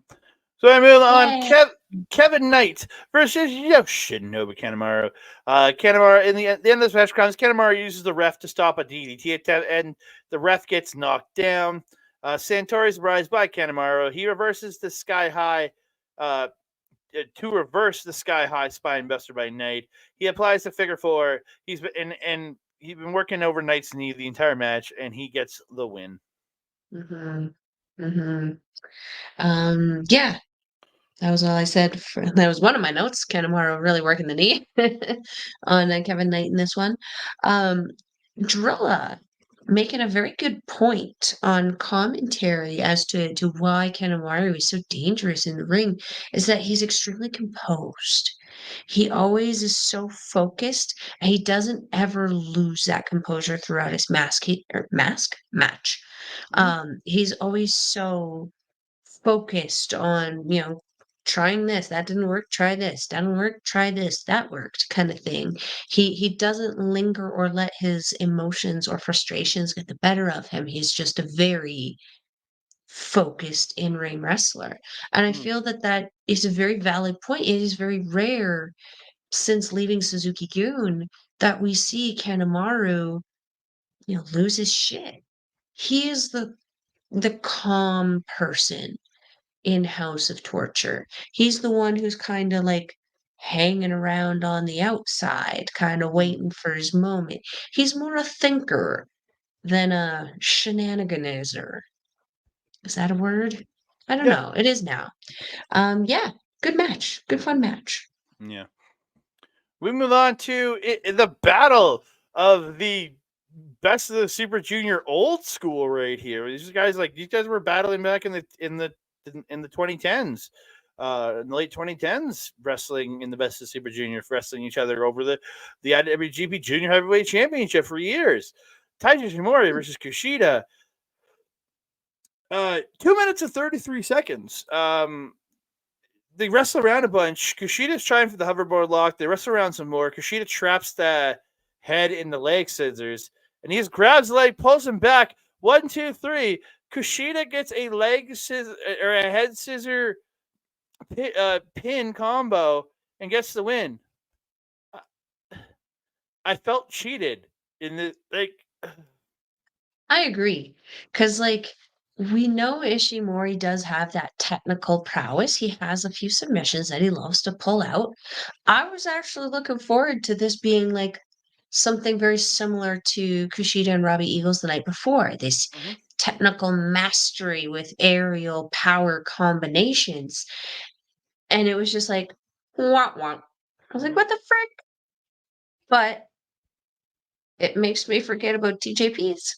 So I move on. Yay! Kevin Knight versus Yoshinobu Kanemaru. Kanemaru in the end of this match comes. Kanemaru uses the ref to stop a DDT attempt, and the ref gets knocked down. Santori's rise by Kanemaru. He reverses the sky high. To reverse the sky high spine buster by Knight. He applies the figure four. He's been and he's been working over Knight's knee the entire match, and he gets the win. Mhm. Mhm. Yeah, that was all I said for that was one of my notes. Kanemaru really working the knee on Kevin Knight in this one. Um, Drilla making a very good point on commentary as to why Kanemaru is so dangerous in the ring is that he's extremely composed. He always is so focused, and he doesn't ever lose that composure throughout his mask match. Mm-hmm. He's always so focused on, trying this, that didn't work, try this, that didn't work, try this, that worked kind of thing. He doesn't linger or let his emotions or frustrations get the better of him. He's just a very focused in-ring wrestler. And I Mm-hmm. feel that that is a very valid point. It is very rare since leaving Suzuki-gun that we see Kanemaru, lose his shit. He is the calm person in House of Torture. He's the one who's kinda, like, hanging around on the outside, kinda Mm-hmm. waiting for his moment. He's more a thinker than a shenaniganizer. Is that a word? I don't Yeah, know. It is now. Yeah, good match. Good fun match. yeah. We move on to the battle of the best of the Super Junior old school right here. These guys were battling back in the 2010s. In the late 2010s, wrestling in the best of Super Junior, wrestling each other over the IWGP Junior Heavyweight Championship for years. Taiji Shimori versus Kushida. 2 minutes and 33 seconds. They wrestle around a bunch. Kushida's trying for the hoverboard lock. They wrestle around some more. Kushida traps the head in the leg scissors, and he just grabs the leg, pulls him back. 1, 2, 3. Kushida gets a leg scissor or a head scissor pin combo and gets the win. I felt cheated in the like. I agree, cause like, we know Ishimori does have that technical prowess. He has a few submissions that he loves to pull out. I was actually looking forward to this being like something very similar to Kushida and Robbie Eagles the night before. This Mhm. technical mastery with aerial power combinations. And it was just like, womp womp. I was like, Mhm. what the frick? But it makes me forget about TJPs.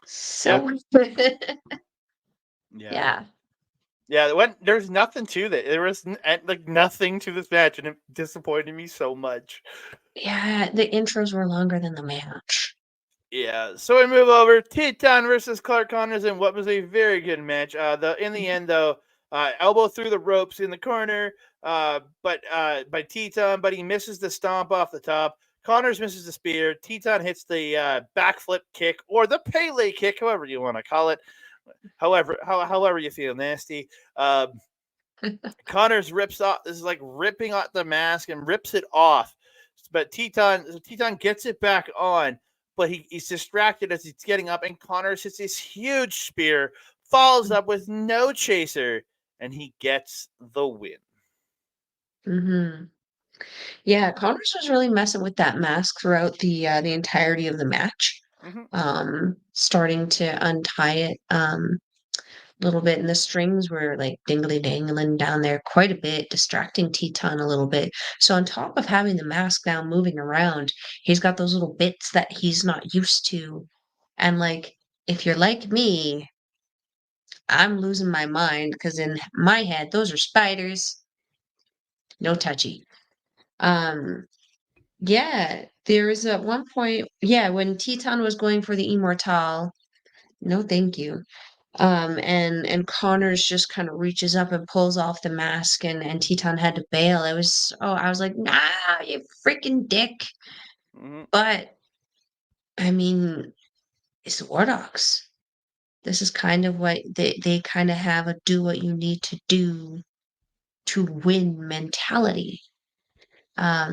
Yeah, So, yeah. yeah. Yeah, there's nothing to that. There was like nothing to this match, and it disappointed me so much. Yeah, the intros were longer than the match. Yeah, so we move over Teton versus Clark Connors in what was a very good match. In the end though, elbow through the ropes in the corner, but by Teton, but he misses the stomp off the top. Connors misses the spear. Teton hits the backflip kick or the Pele kick, however you want to call it. However you feel nasty. Connors rips off. This is like ripping off the mask and rips it off. But Teton gets it back on, but he's distracted as he's getting up, and Connors hits this huge spear, follows up with no chaser, and he gets the win. Mhm. Yeah, Connors was really messing with that mask throughout the entirety of the match. Hmm. Starting to untie it a little bit, and the strings were like dingly dangling down there quite a bit, distracting Teton a little bit. So on top of having the mask now moving around, he's got those little bits that he's not used to. And like, if you're like me, I'm losing my mind because in my head, those are spiders. No touchy. Um, yeah, there was at one point, yeah, when Teton was going for the Immortal, no thank you. And Connors just kind of reaches up and pulls off the mask, and Teton had to bail. It was, oh, I was like, nah, you freaking dick. Hmm. But I mean, it's the War Dogs. This is kind of what they kind of have a do what you need to do to win mentality.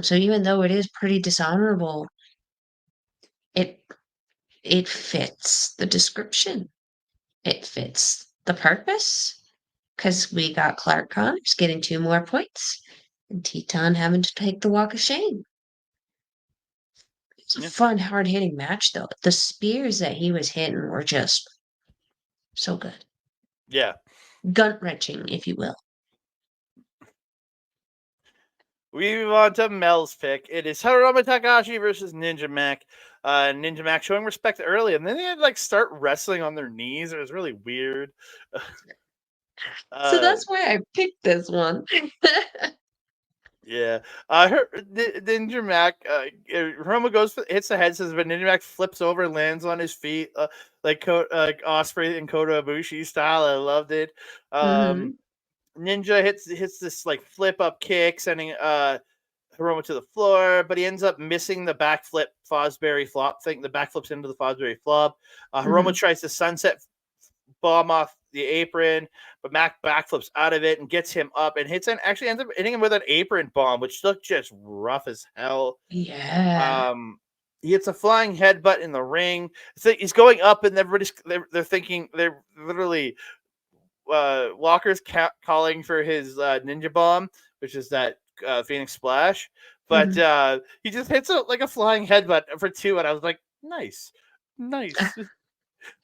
So even though it is pretty dishonorable, it it fits the description. It fits the purpose. Because we got Clark Connors getting 2 more points and Teton having to take the walk of shame. It's a Yeah. fun, hard-hitting match, though. The spears that he was hitting were just so good. Yeah. Gut-wrenching, if you will. We move on to Mel's pick. It is Hiromu Takahashi versus Ninja Mack. Ninja Mack showing respect early, and then they had to, like, start wrestling on their knees. It was really weird. So uh, that's why I picked this one. yeah. Ninja Mack. Hiromu hits the head, says, but Ninja Mack flips over, lands on his feet, like Osprey and Kota Ibushi style. I loved it. Hmm. Ninja hits this like flip up kick, sending Hiromu to the floor, but he ends up missing the backflip Fosbury flop thing. The backflips into the Fosbury flop. Hiromu Hmm. tries to sunset bomb off the apron, but Mack backflips out of it and gets him up and actually ends up hitting him with an apron bomb, which looked just rough as hell. Yeah. Um, he hits a flying headbutt in the ring. So he's going up, and they're thinking they're literally Walker's calling for his ninja bomb, which is that Phoenix Splash, but Hmm. he just hits like a flying headbutt for 2, and I was like, nice, nice.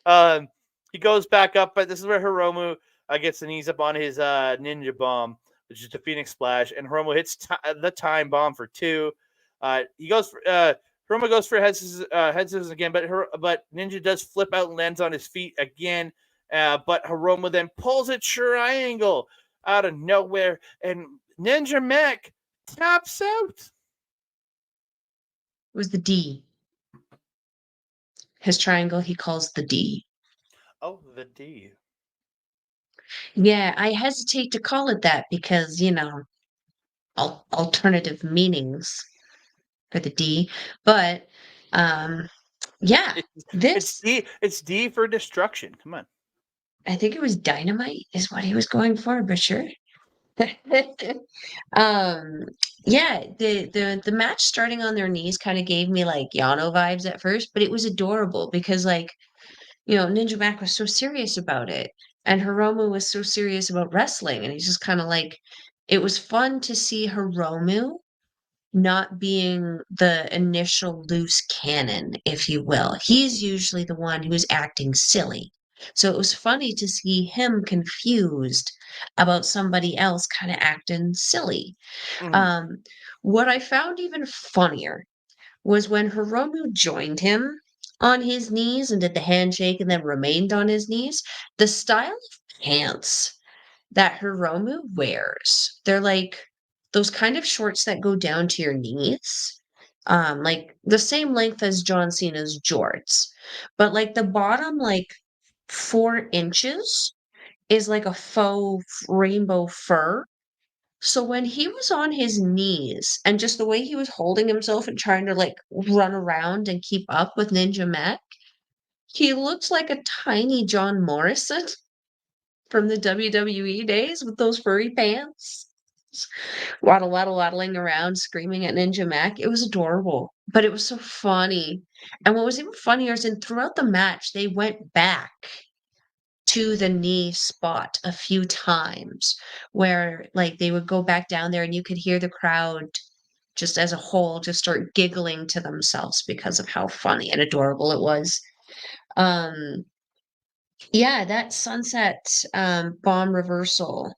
um, he goes back up, but this is where Hiromu gets the knees up on his ninja bomb, which is the Phoenix Splash, and Hiromu hits the time bomb for 2. He goes for Hiromu goes for head scissors again, but Ninja does flip out and lands on his feet again. But Hiromu then pulls a triangle out of nowhere, and Ninja Mack taps out. It was the D. His triangle he calls the D. Oh, the D. Yeah, I hesitate to call it that because, alternative meanings for the D. But yeah, It's this D. It's D for destruction. Come on. I think it was dynamite is what he was going for, but sure. um yeah, the match starting on their knees kind of gave me like Yano vibes at first, but it was adorable because like, Ninja Mac was so serious about it and Hiromu was so serious about wrestling and he's just kind of like it was fun to see Hiromu not being the initial loose cannon, if you will. He's usually the one who's acting silly. So it was funny to see him confused about somebody else kind of acting silly. Mhm. Um, what I found even funnier was when Hiromu joined him on his knees and did the handshake and then remained on his knees. The style of pants that Hiromu wears. They're like those kind of shorts that go down to your knees. Like the same length as John Cena's jorts. But like the bottom like 4 inches is like a faux rainbow fur. So when he was on his knees and just the way he was holding himself and trying to like run around and keep up with Ninja Mac, he looks like a tiny John Morrison from the WWE days with those furry pants. Waddle, waddle, waddling around, screaming at Ninja Mac. It was adorable, but it was so funny. And what was even funnier is throughout the match, they went back to the knee spot a few times where like they would go back down there and you could hear the crowd just as a whole just start giggling to themselves because of how funny and adorable it was. Um, yeah, that sunset bomb reversal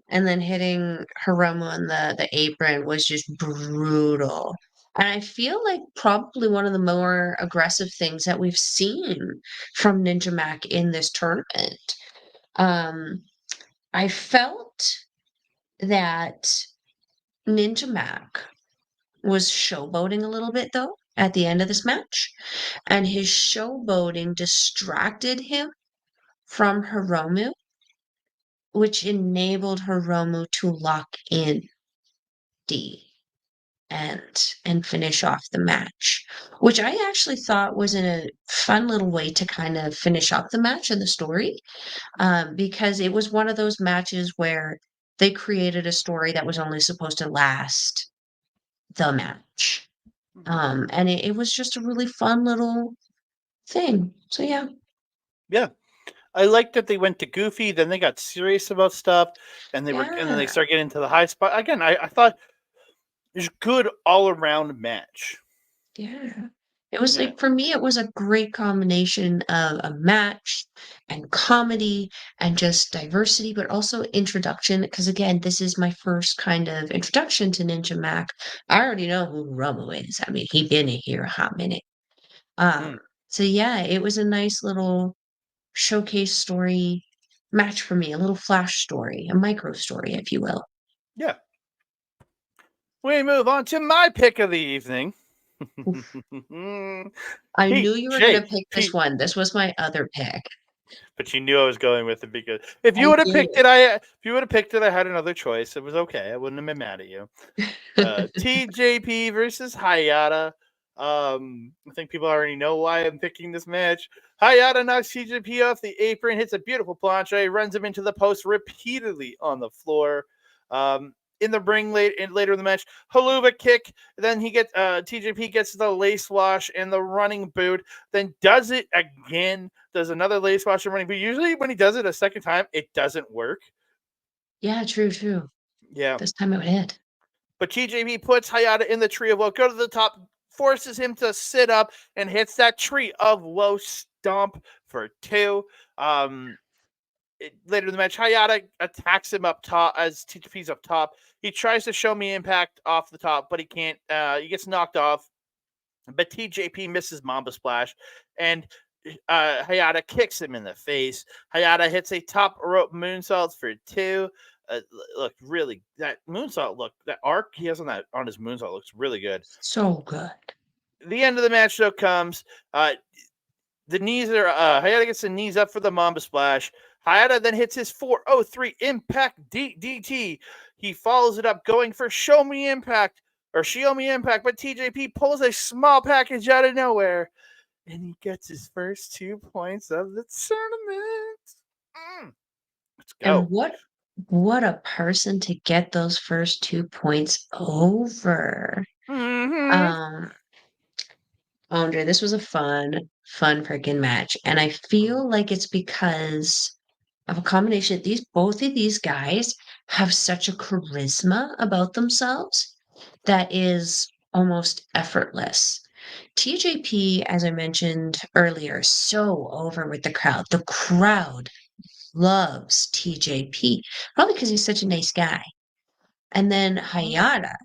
and then hitting Hiromu on the apron was just brutal. And I feel like probably one of the more aggressive things that we've seen from Ninja Mack in this tournament. Um, I felt that Ninja Mack was showboating a little bit though at the end of this match, and his showboating distracted him from Hiromu, which enabled Hiromu to lock in D and finish off the match, which I actually thought was a fun little way to kind of finish up the match and the story, because it was one of those matches where they created a story that was only supposed to last the match. And it was just a really fun little thing. So yeah. Yeah. I like that they went to goofy, then they got serious about stuff, and then they Yeah. start getting into the high spot. Again, I thought it was a good all around match. Yeah. It was Yeah. like for me, it was a great combination of a match and comedy and just diversity, but also introduction. Because again, this is my first kind of introduction to Ninja Mac. I already know who Romo is. I mean, he been in here a hot minute. Um, Mm. so yeah, it was a nice little showcase story match for me, a little flash story, a micro story, if you will. Yeah. We move on to my pick of the evening. Oof. I knew you were gonna pick this TJP. one. This was my other pick. But you knew I was going with it because if you I would have picked did. it, I had another choice. It was okay. I wouldn't have been mad at you. TJP versus Hayata. I think people already know why I'm picking this match. Hayata knocks TJP off the apron, hits a beautiful planche, runs him into the post repeatedly on the floor. In the ring later in the match, Haluva kick. Then he gets TJP gets the lace wash and the running boot. Then does it again. Does another lace wash and running boot. Usually when he does it a second time, it doesn't work. Yeah, true, true. Yeah. This time it hit. But TJP puts Hayata in the tree of woe, go to the top, forces him to sit up, and hits that tree of woe stomp for 2. Later in the match, Hayata attacks him up top as TJP's up top. He tries to show me impact off the top, but he can't. He gets knocked off. But TJP misses Mamba Splash, and Hayata kicks him in the face. Hayata hits a top rope moonsault for 2. Look, really, that moonsault that arc he has on his moonsault looks really good. So good. The end of the match though comes. The knees are Hayata gets the knees up for the Mamba Splash. Hayata then hits his 403 Impact DT. He follows it up, going for Show Me Impact or Show Me Impact, but TJP pulls a small package out of nowhere, and he gets his first 2 points of the tournament. Let's And go. what a person to get those first 2 points over. Mm-hmm. Um, Andre, this was a fun freaking match. And I feel like it's because of a combination. Both of these guys have such a charisma about themselves that is almost effortless. TJP, as I mentioned earlier, so over with the crowd. The crowd loves TJP, probably because he's such a nice guy. And then Hayata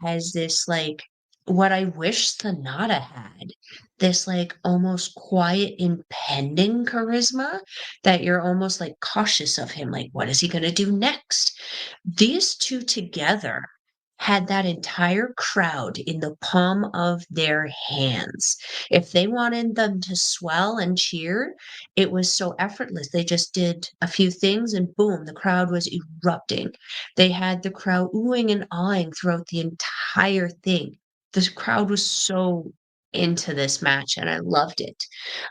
has this like what I wish Sonata had. This like almost quiet, impending charisma that you're almost like cautious of him. Like, what is he gonna do next? These two together had that entire crowd in the palm of their hands. If they wanted them to swell and cheer, it was so effortless. They just did a few things and boom, the crowd was erupting. They had the crowd oohing and awing throughout the entire thing. The crowd was so into this match and I loved it.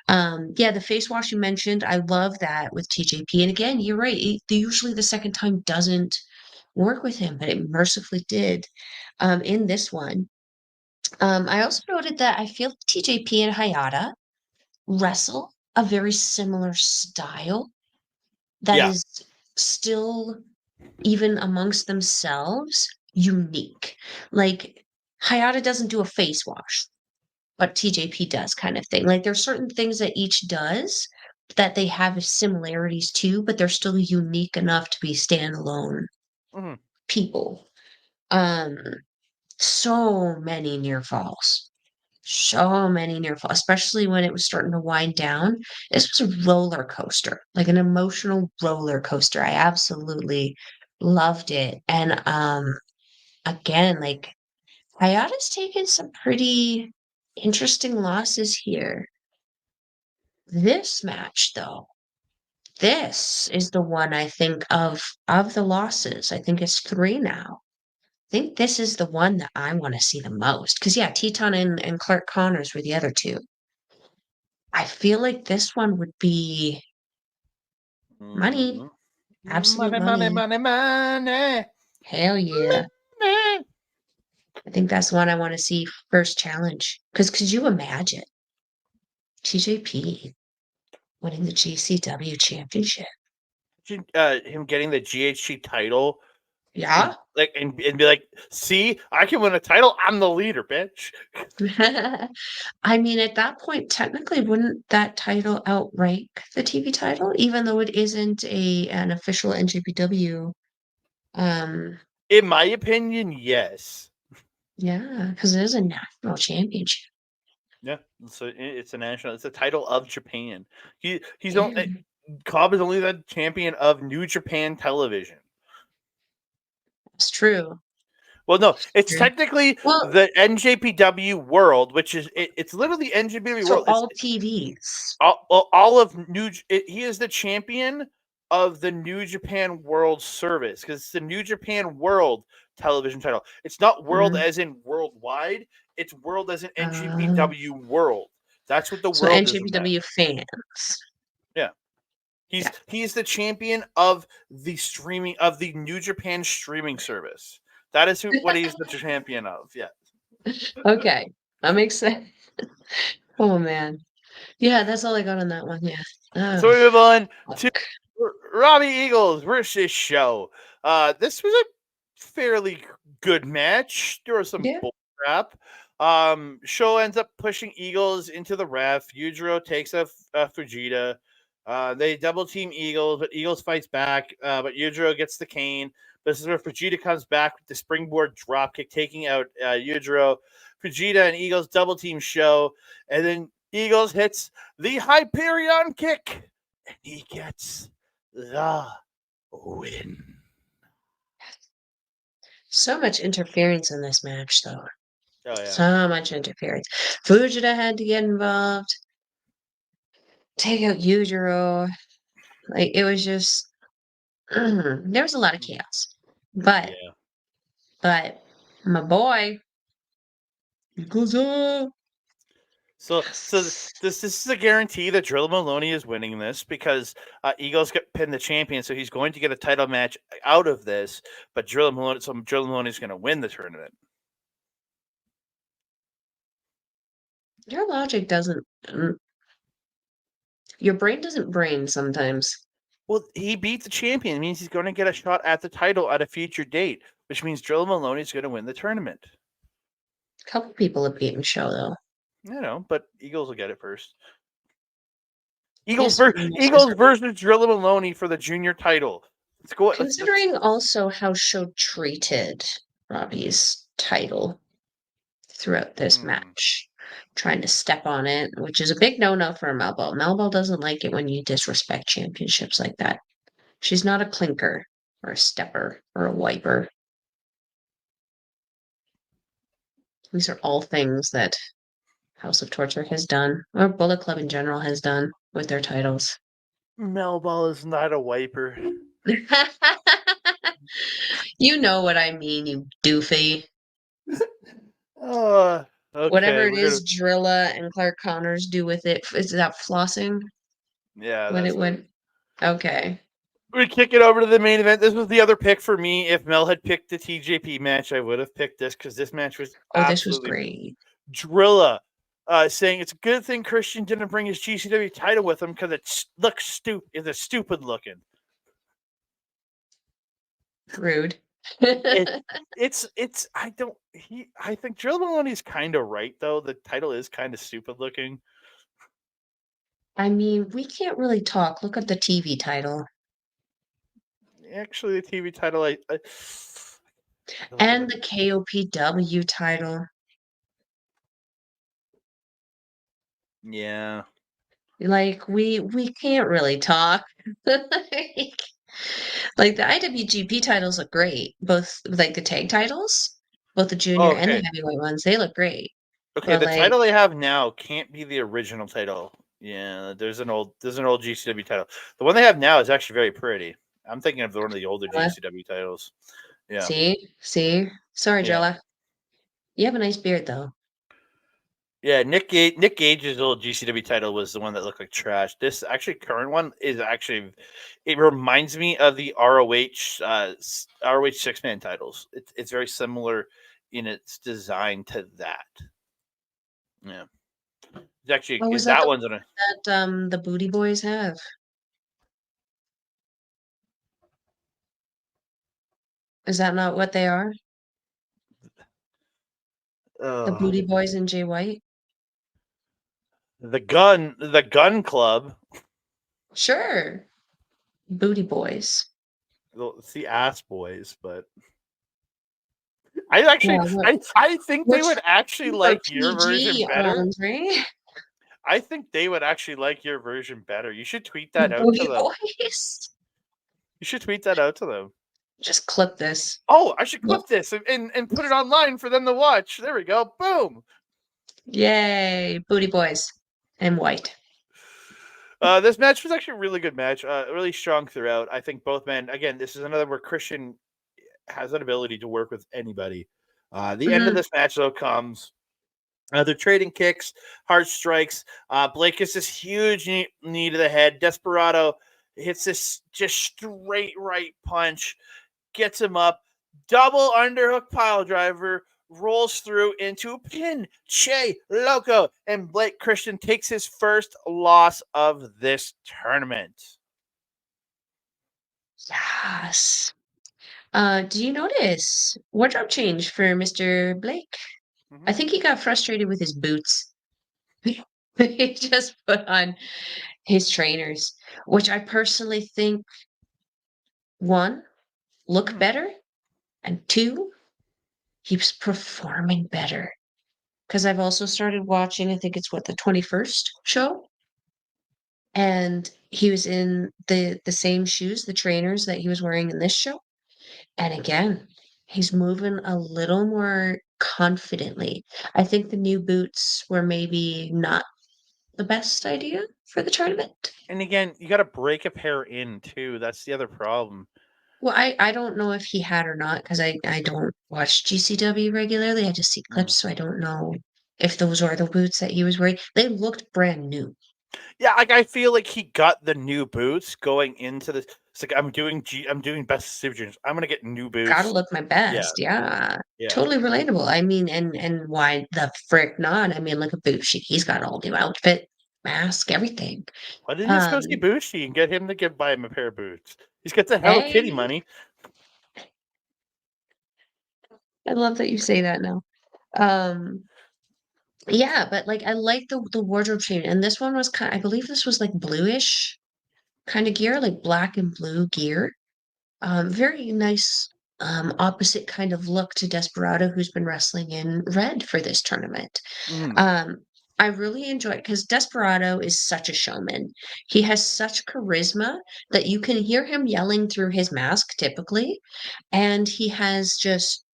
Yeah, the face wash you mentioned, I love that with TJP. And again, you're right. Usually the second time doesn't work with him, but it mercifully did in this one. I also noted that I feel TJP and Hayata wrestle a very similar style that Yeah. is still even amongst themselves unique. Like Hayata doesn't do a face wash, but TJP does, kind of thing. Like there's certain things that each does that they have similarities to, but they're still unique enough to be standalone Mm-hmm. people. Um, so many near falls. So many near falls, especially when it was starting to wind down. This was a roller coaster, like an emotional roller coaster. I absolutely loved it. And again, like Hayata's taken some pretty interesting losses here. This match, though, this is the one I think of the losses. I think it's three now. I think this is the one that I want to see the most. Because yeah, Teton and Clark Connors were the other two. I feel like this one would be money. Absolute Money, money, money. money, money. Hell yeah. Money. I think that's one I want to see first challenge. Because could you imagine TJP winning the GCW championship? Him getting the GHC title, Yeah. and be like, see, I can win a title. I'm the leader, bitch. I mean, at that point, technically, wouldn't that title outrank the TV title, even though it isn't an official NJPW? Um, In my opinion, yes. yeah, because it is a national championship. Yeah, so it's a national. It's a title of Japan. He's Yeah, only Cobb is only the champion of New Japan Television. it's true. Well, no, It's it's true. technically Well, the NJPW World, which is it's literally NJPW so World. It's all TVs. all of he is the champion of the New Japan World Service because it's the New Japan World television title. It's not world Mhm. as in worldwide. It's world as in Uh, NJPW World. That's what the so world is in that. NJPW fans. Yeah. Yeah. He's the champion of the streaming of the New Japan streaming service. That is what he's the champion of. Yeah. Okay, that makes sense. Oh man. Yeah, that's all I got on that one. Yeah. So Oh, we move on to fuck. Robbie Eagles versus Show. This was a fairly good match. There was some Yeah. bull crap. Show ends up pushing Eagles into the ref. Yujiro takes a Fujita. They double team Eagles, but Eagles fights back. But Yujiro gets the cane. This is where Fujita comes back with the springboard dropkick, taking out Yujiro. Fujita and Eagles double team Show, and then Eagles hits the Hyperion kick, and he gets the win. So much interference in this match, though. Oh yeah. So much interference. Fujita had to get involved. Take out Yujiro. Like it was just there was a lot of chaos. But Yeah. but my boy goes up. So this is a guarantee that Drill Maloney is winning this because Eagles get pinned the champion, so he's going to get a title match out of this. But Drill Maloney is going to win the tournament. Your logic doesn't your brain doesn't brain sometimes. Well, he beat the champion. It means he's going to get a shot at the title at a future date, which means Drill Maloney is going to win the tournament. A couple people have beaten Show though. You know, but Eagles will get it first. Yes, most Eagles deserving. versus Drill Maloney for the junior title. Let's go. Let's Considering also how Show treated Robbie's title throughout this match, trying to step on it, which is a big no-no for Melball. Melball doesn't like it when you disrespect championships like that. She's not a clinker or a stepper or a wiper. These are all things that House of Torture has done, or Bullet Club in general has done with their titles. Melball is not a wiper. You know what I mean, you doofy. Okay. Whatever it We're gonna. is Drilla and Clark Connors do with it, is that flossing? Yeah, When that's it it. went, okay. We kick it over to the main event. This was the other pick for me. If Mel had picked the TJP match, I would have picked this because this match was Oh, this was absolutely great. Drilla. Saying it's a good thing Christian didn't bring his GCW title with him because it looks stupid. It's stupid looking. Rude. It it's I think Drill Maloney's kind of right though. The title is kind of stupid looking. I mean, we can't really talk. Look at the TV title. Actually, the TV title I look at And the the KOPW title. yeah. Like we can't really talk. Like the IWGP titles look great. Both like the tag titles, both the junior Oh, and the okay. heavyweight ones, they look great. Okay, But the like, title they have now can't be the original title. Yeah, there's an old GCW title. The one they have now is actually very pretty. I'm thinking of one of the older GCW titles. Yeah, see. Sorry, yeah, Jella. You have a nice beard though. yeah. Nick Gage's old GCW title was the one that looked like trash. This actually current one is actually it reminds me of the ROH 6-man titles. It's very similar in its design to that. Yeah, it's actually Oh, is that that the one's on a one that the Booty Boys have? Is that not what they are? The uh, Booty Boys and Jay White? the gun club. Sure. Booty Boys. It's the ass boys, but I actually Yeah, I think they which would actually for like your version PG better. owns, right? I think they would actually like your version better. You should tweet The that out to Booty them. Boys. You should tweet that out to them. Just clip this. Oh, I should Yep. clip this and put it online for them to watch. There we go. Boom. Yay, Booty Boys and White. This match was actually a really good match. Really strong throughout. I think both men. Again, this is another where Christian has that ability to work with anybody. The end of Mhm. this match though comes. They're trading kicks, hard strikes. Blake gets this huge knee to the head. Desperado hits this just straight right punch, gets him up. Double underhook pile driver, rolls through into pin Che Loco, and Blake Christian takes his first loss of this tournament. Yes. Do you notice wardrobe change for Mr. Blake? I Mm-hmm. think he got frustrated with his boots. He just put on his trainers, which I personally think one, look Mm-hmm. better, and two, he's performing better. Because I've also started watching, I think it's what, the 21st show? And he was in the same shoes, the trainers that he was wearing in this show. And again, he's moving a little more confidently. I think the new boots were maybe not the best idea for the tournament. And again, you got to break a pair in too. That's the other problem. Well, I don't know if he had or not because I don't watch GCW regularly. I just see Mm. clips, so I don't know if those are the boots that he was wearing. They looked brand new. Yeah, like I feel like he got the new boots going into this. It's like I'm doing best Super Juniors. I'm gonna get new Gotta boots. look my Yeah, best. Yeah. yeah. Totally relatable. I mean, and why the frick not? I mean, look at Bushi. He's got all new outfit, mask, everything. Why didn't you just go see Um, Bushi and get him to buy him a pair of boots? He's got the Hello Kitty hey, money. I love that you say that now. Um, yeah, but like I like the wardrobe change, and this one was kind. I believe this was like bluish kind of gear, like black and blue gear. Very nice, opposite kind of look to Desperado, who's been wrestling in red for this tournament. Mm. Um, I really enjoy it because Desperado is such a showman. He has such charisma that you can hear him yelling through his mask typically, and he has just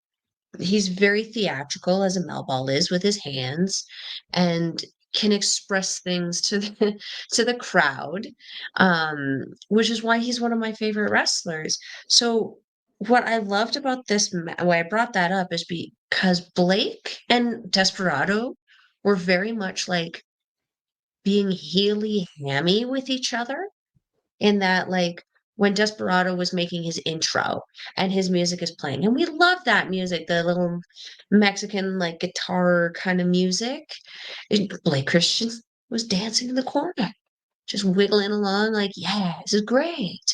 he's very theatrical as a Melball is with his hands and can express things to the to the crowd, which is why he's one of my favorite wrestlers. So what I loved about why I brought that up is because Blake and Desperado were very much like being heely hammy with each other in that like when Desperado was making his intro and his music is playing. And we love that music, the little Mexican like guitar kind of music. Blake Christian was dancing in the corner, just wiggling along, like, yeah, this is great.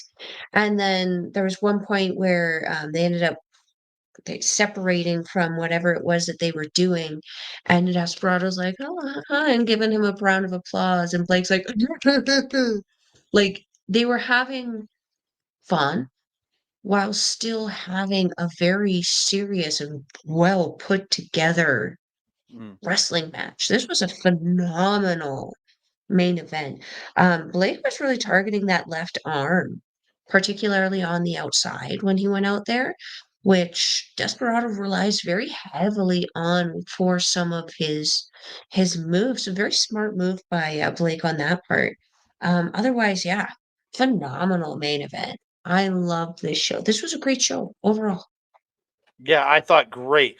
And then there was one point where they ended up they separating from whatever it was that they were doing, and Desperado's like, "Oh, and giving him a round of applause, and Blake's like, like they were having fun while still having a very serious and well put together Mm. wrestling match. This was a phenomenal main event. Blake was really targeting that left arm, particularly on the outside when he went out there, which Desperado relies very heavily on for some of his moves. A very smart move by Blake on that part. Otherwise, yeah, phenomenal main event. I love this show. This was a great show overall. Yeah, I thought great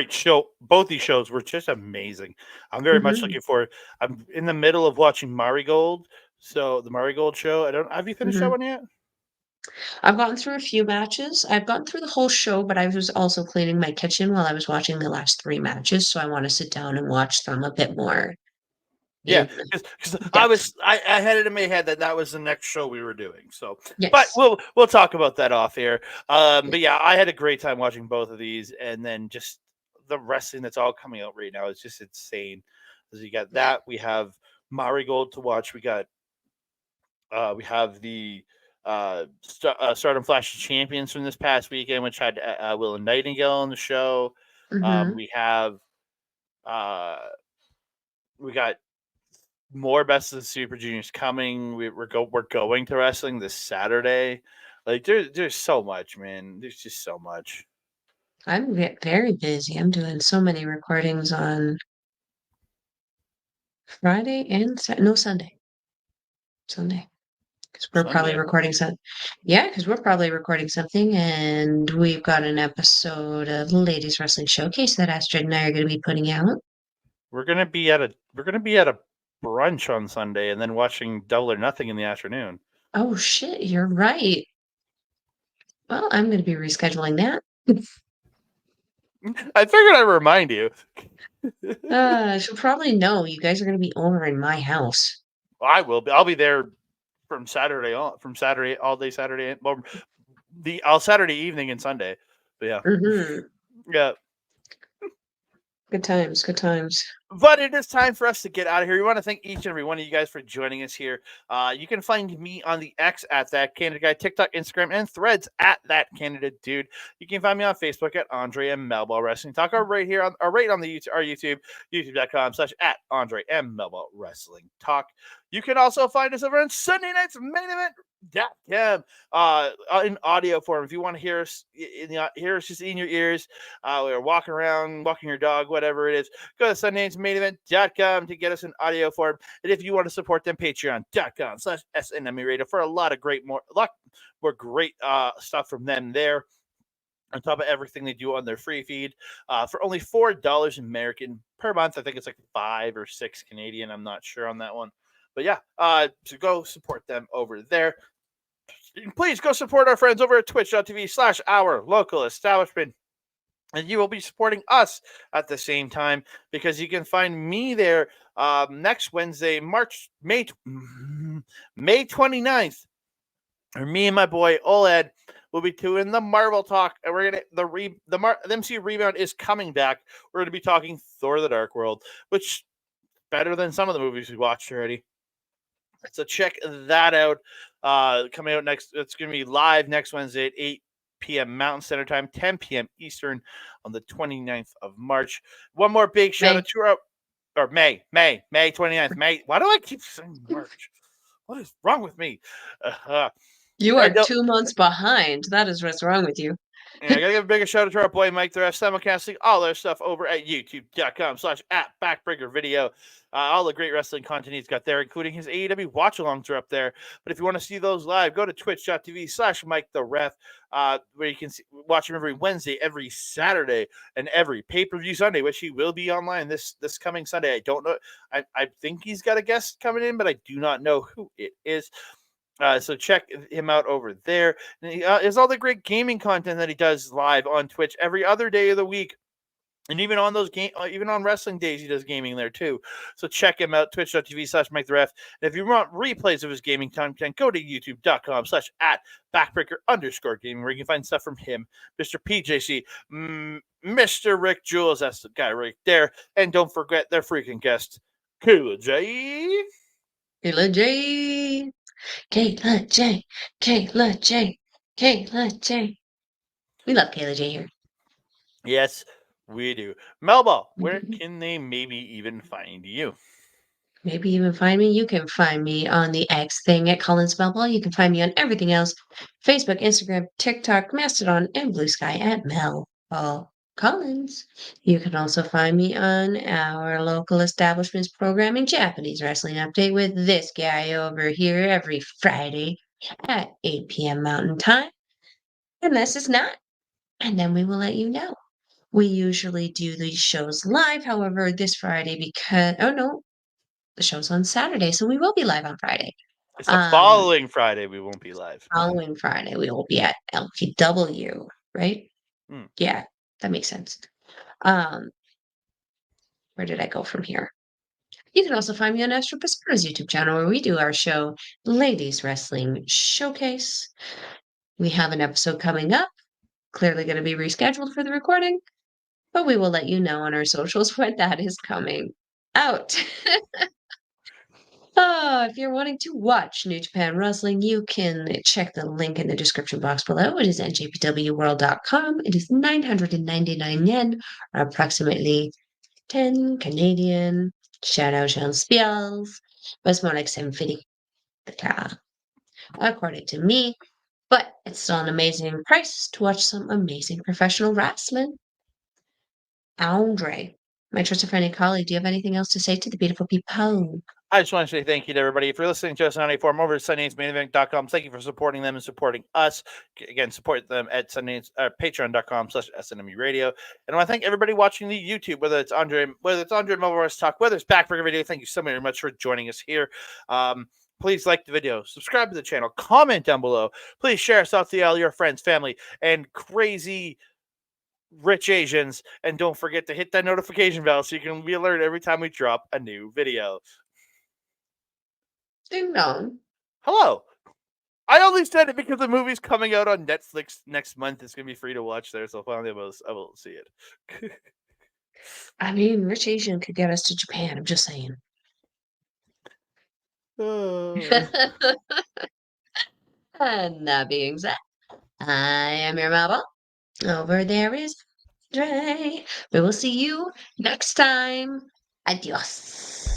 show. Both these shows were just amazing. I'm very much Hmm. looking forward. I'm in the middle of watching Marigold, so the Marigold show. I don't. Have you finished that Hmm. one yet? I've gotten through a few matches. I've gotten through the whole show, but I was also cleaning my kitchen while I was watching the last three matches, so I want to sit down and watch them a bit more Yeah, in because depth. I had it in my head that that was the next show we were doing. So, but Yes. we'll talk about that off here. Yeah. But yeah, I had a great time watching both of these, and then just the wrestling that's all coming out right now is just insane. Because you got Yeah. that, we have Marigold to watch. We have the Stardom Flash Champions from this past weekend, which had Will and Nightingale on the show. Hmm. We have uh, we got more Best of the Super Juniors coming. We're going to wrestling this Saturday. Like there's so much, man. There's just so much. I'm very busy. I'm doing so many recordings on Friday and no Sunday. Sunday. Because we're probably Sunday. recording some. Yeah, because we're probably recording something, and we've got an episode of Ladies Wrestling Showcase that Astrid and I are going to be putting out. We're gonna be at a brunch on Sunday and then watching Double or Nothing in the afternoon. Oh shit, you're right. Well, I'm going to be rescheduling that. I figured I'd remind you. I should probably know you guys are going to be over in my house. I will be. I'll be there from Saturday all day Saturday. Well, the all Saturday evening and Sunday. But yeah, Hmm. yeah. Good times, good times. But it is time for us to get out of here. We want to thank each and every one of you guys for joining us here. You can find me on the X at That Candidate Guy, TikTok, Instagram, and Threads at That Candidate Dude. You can find me on Facebook at Andre M. Melball Wrestling Talk, or right here on the YouTube, our YouTube, youtube.com/ at Andre M. Melball Wrestling Talk. You can also find us over on Sunday nights main event.com in audio form. If you want to hear us hear us just in your ears, or walking around, walking your dog, whatever it is, go to SundayNightsMainEvent.com to get us in audio form. And if you want to support them, Patreon.com/SNME Radio for a lot more great stuff from them there. On top of everything they do on their free feed, for only $4 American per month. I think it's like 5 or 6 Canadian. I'm not sure on that one. But yeah, so go support them over there. Please go support our friends over at twitch.tv/our local establishment. And you will be supporting us at the same time, because you can find me there next Wednesday, May 29th. Or me and my boy Oled will be doing the Marvel talk, and we're gonna the MCU rebound is coming back. We're gonna be talking Thor: The Dark World, which better than some of the movies we watched already. So check that out. Coming out next, it's gonna be live next Wednesday at 8 p.m. Mountain Standard Time, 10 p.m. Eastern on the 29th of March. One more big shout May. out to May 29th. May. Why do I keep saying March? What is wrong with me? You I are know. 2 months behind. That is what's wrong with you. Yeah, I gotta give a bigger shout out to our boy Mike the Ref, simulcasting all our stuff over at youtube.com/at Backbreaker Video. All the great wrestling content he's got there, including his AEW watch alongs are up there. But if you want to see those live, go to twitch.tv/Mike the Ref, where you can watch him every Wednesday, every Saturday, and every pay-per-view Sunday, which he will be online this coming Sunday. I don't know. I think he's got a guest coming in, but I do not know who it is. So check him out over there. And there's all the great gaming content that he does live on Twitch every other day of the week. And even on those even on wrestling days, he does gaming there too. So check him out, twitch.tv/MikeTheRef. And if you want replays of his gaming content, go to youtube.com/@backbreaker_gaming, where you can find stuff from him, Mr. PJC, Mr. Rick Jules, that's the guy right there. And don't forget their freaking guest, Kayla J. Kayla J. Kayla J. Kayla J. Kayla J. We love Kayla J here. Yes, we do. Melball, where can they maybe even find you? Maybe even find me. You can find me on the X thing at Collins Melball. You can find me on everything else: Facebook, Instagram, TikTok, Mastodon, and Blue Sky at Melball Collins. You can also find me on our local establishment's programming, Japanese Wrestling Update, with this guy over here every Friday at 8 p.m. Mountain Time, unless it's not. And then we will let you know. We usually do these shows live, however, this Friday the show's on Saturday, so we will be live on Friday. It's the following Friday we won't be live. Following Friday, we will be at LPW, right? Yeah, that makes sense. Where did I go from here? You can also find me on Astro Pasquara's YouTube channel, where we do our show, Ladies Wrestling Showcase. We have an episode coming up, clearly going to be rescheduled for the recording, but we will let you know on our socials when that is coming out. If you're wanting to watch New Japan Wrestling, you can check the link in the description box below. It is njpwworld.com. It is 999 yen, or approximately 10 Canadian. Shout out Sean Spiels. But it's more like 750, according to me. But it's still an amazing price to watch some amazing professional wrestling. Andre, my trusted friend and colleague, do you have anything else to say to the beautiful people? I just want to say thank you to everybody. If you're listening to us on any form, over at Sunday'sMainEvent.com. Thank you for supporting them and supporting us. Again, support them at Patreon.com/SNME Radio. And I want to thank everybody watching the YouTube, whether it's Andre Melball Talk, whether it's Backbreaker Video. Thank you so very much for joining us here. Please like the video, subscribe to the channel, comment down below. Please share us out to all your friends, family, and crazy rich Asians. And don't forget to hit that notification bell so you can be alerted every time we drop a new video. Ding dong. Hello. I only said it because the movie's coming out on Netflix next month. It's going to be free to watch there, so finally I will see it. I mean, Rich Asian could get us to Japan. I'm just saying. And that being said, I am your Melball. Over there is Dre. We will see you next time. Adios.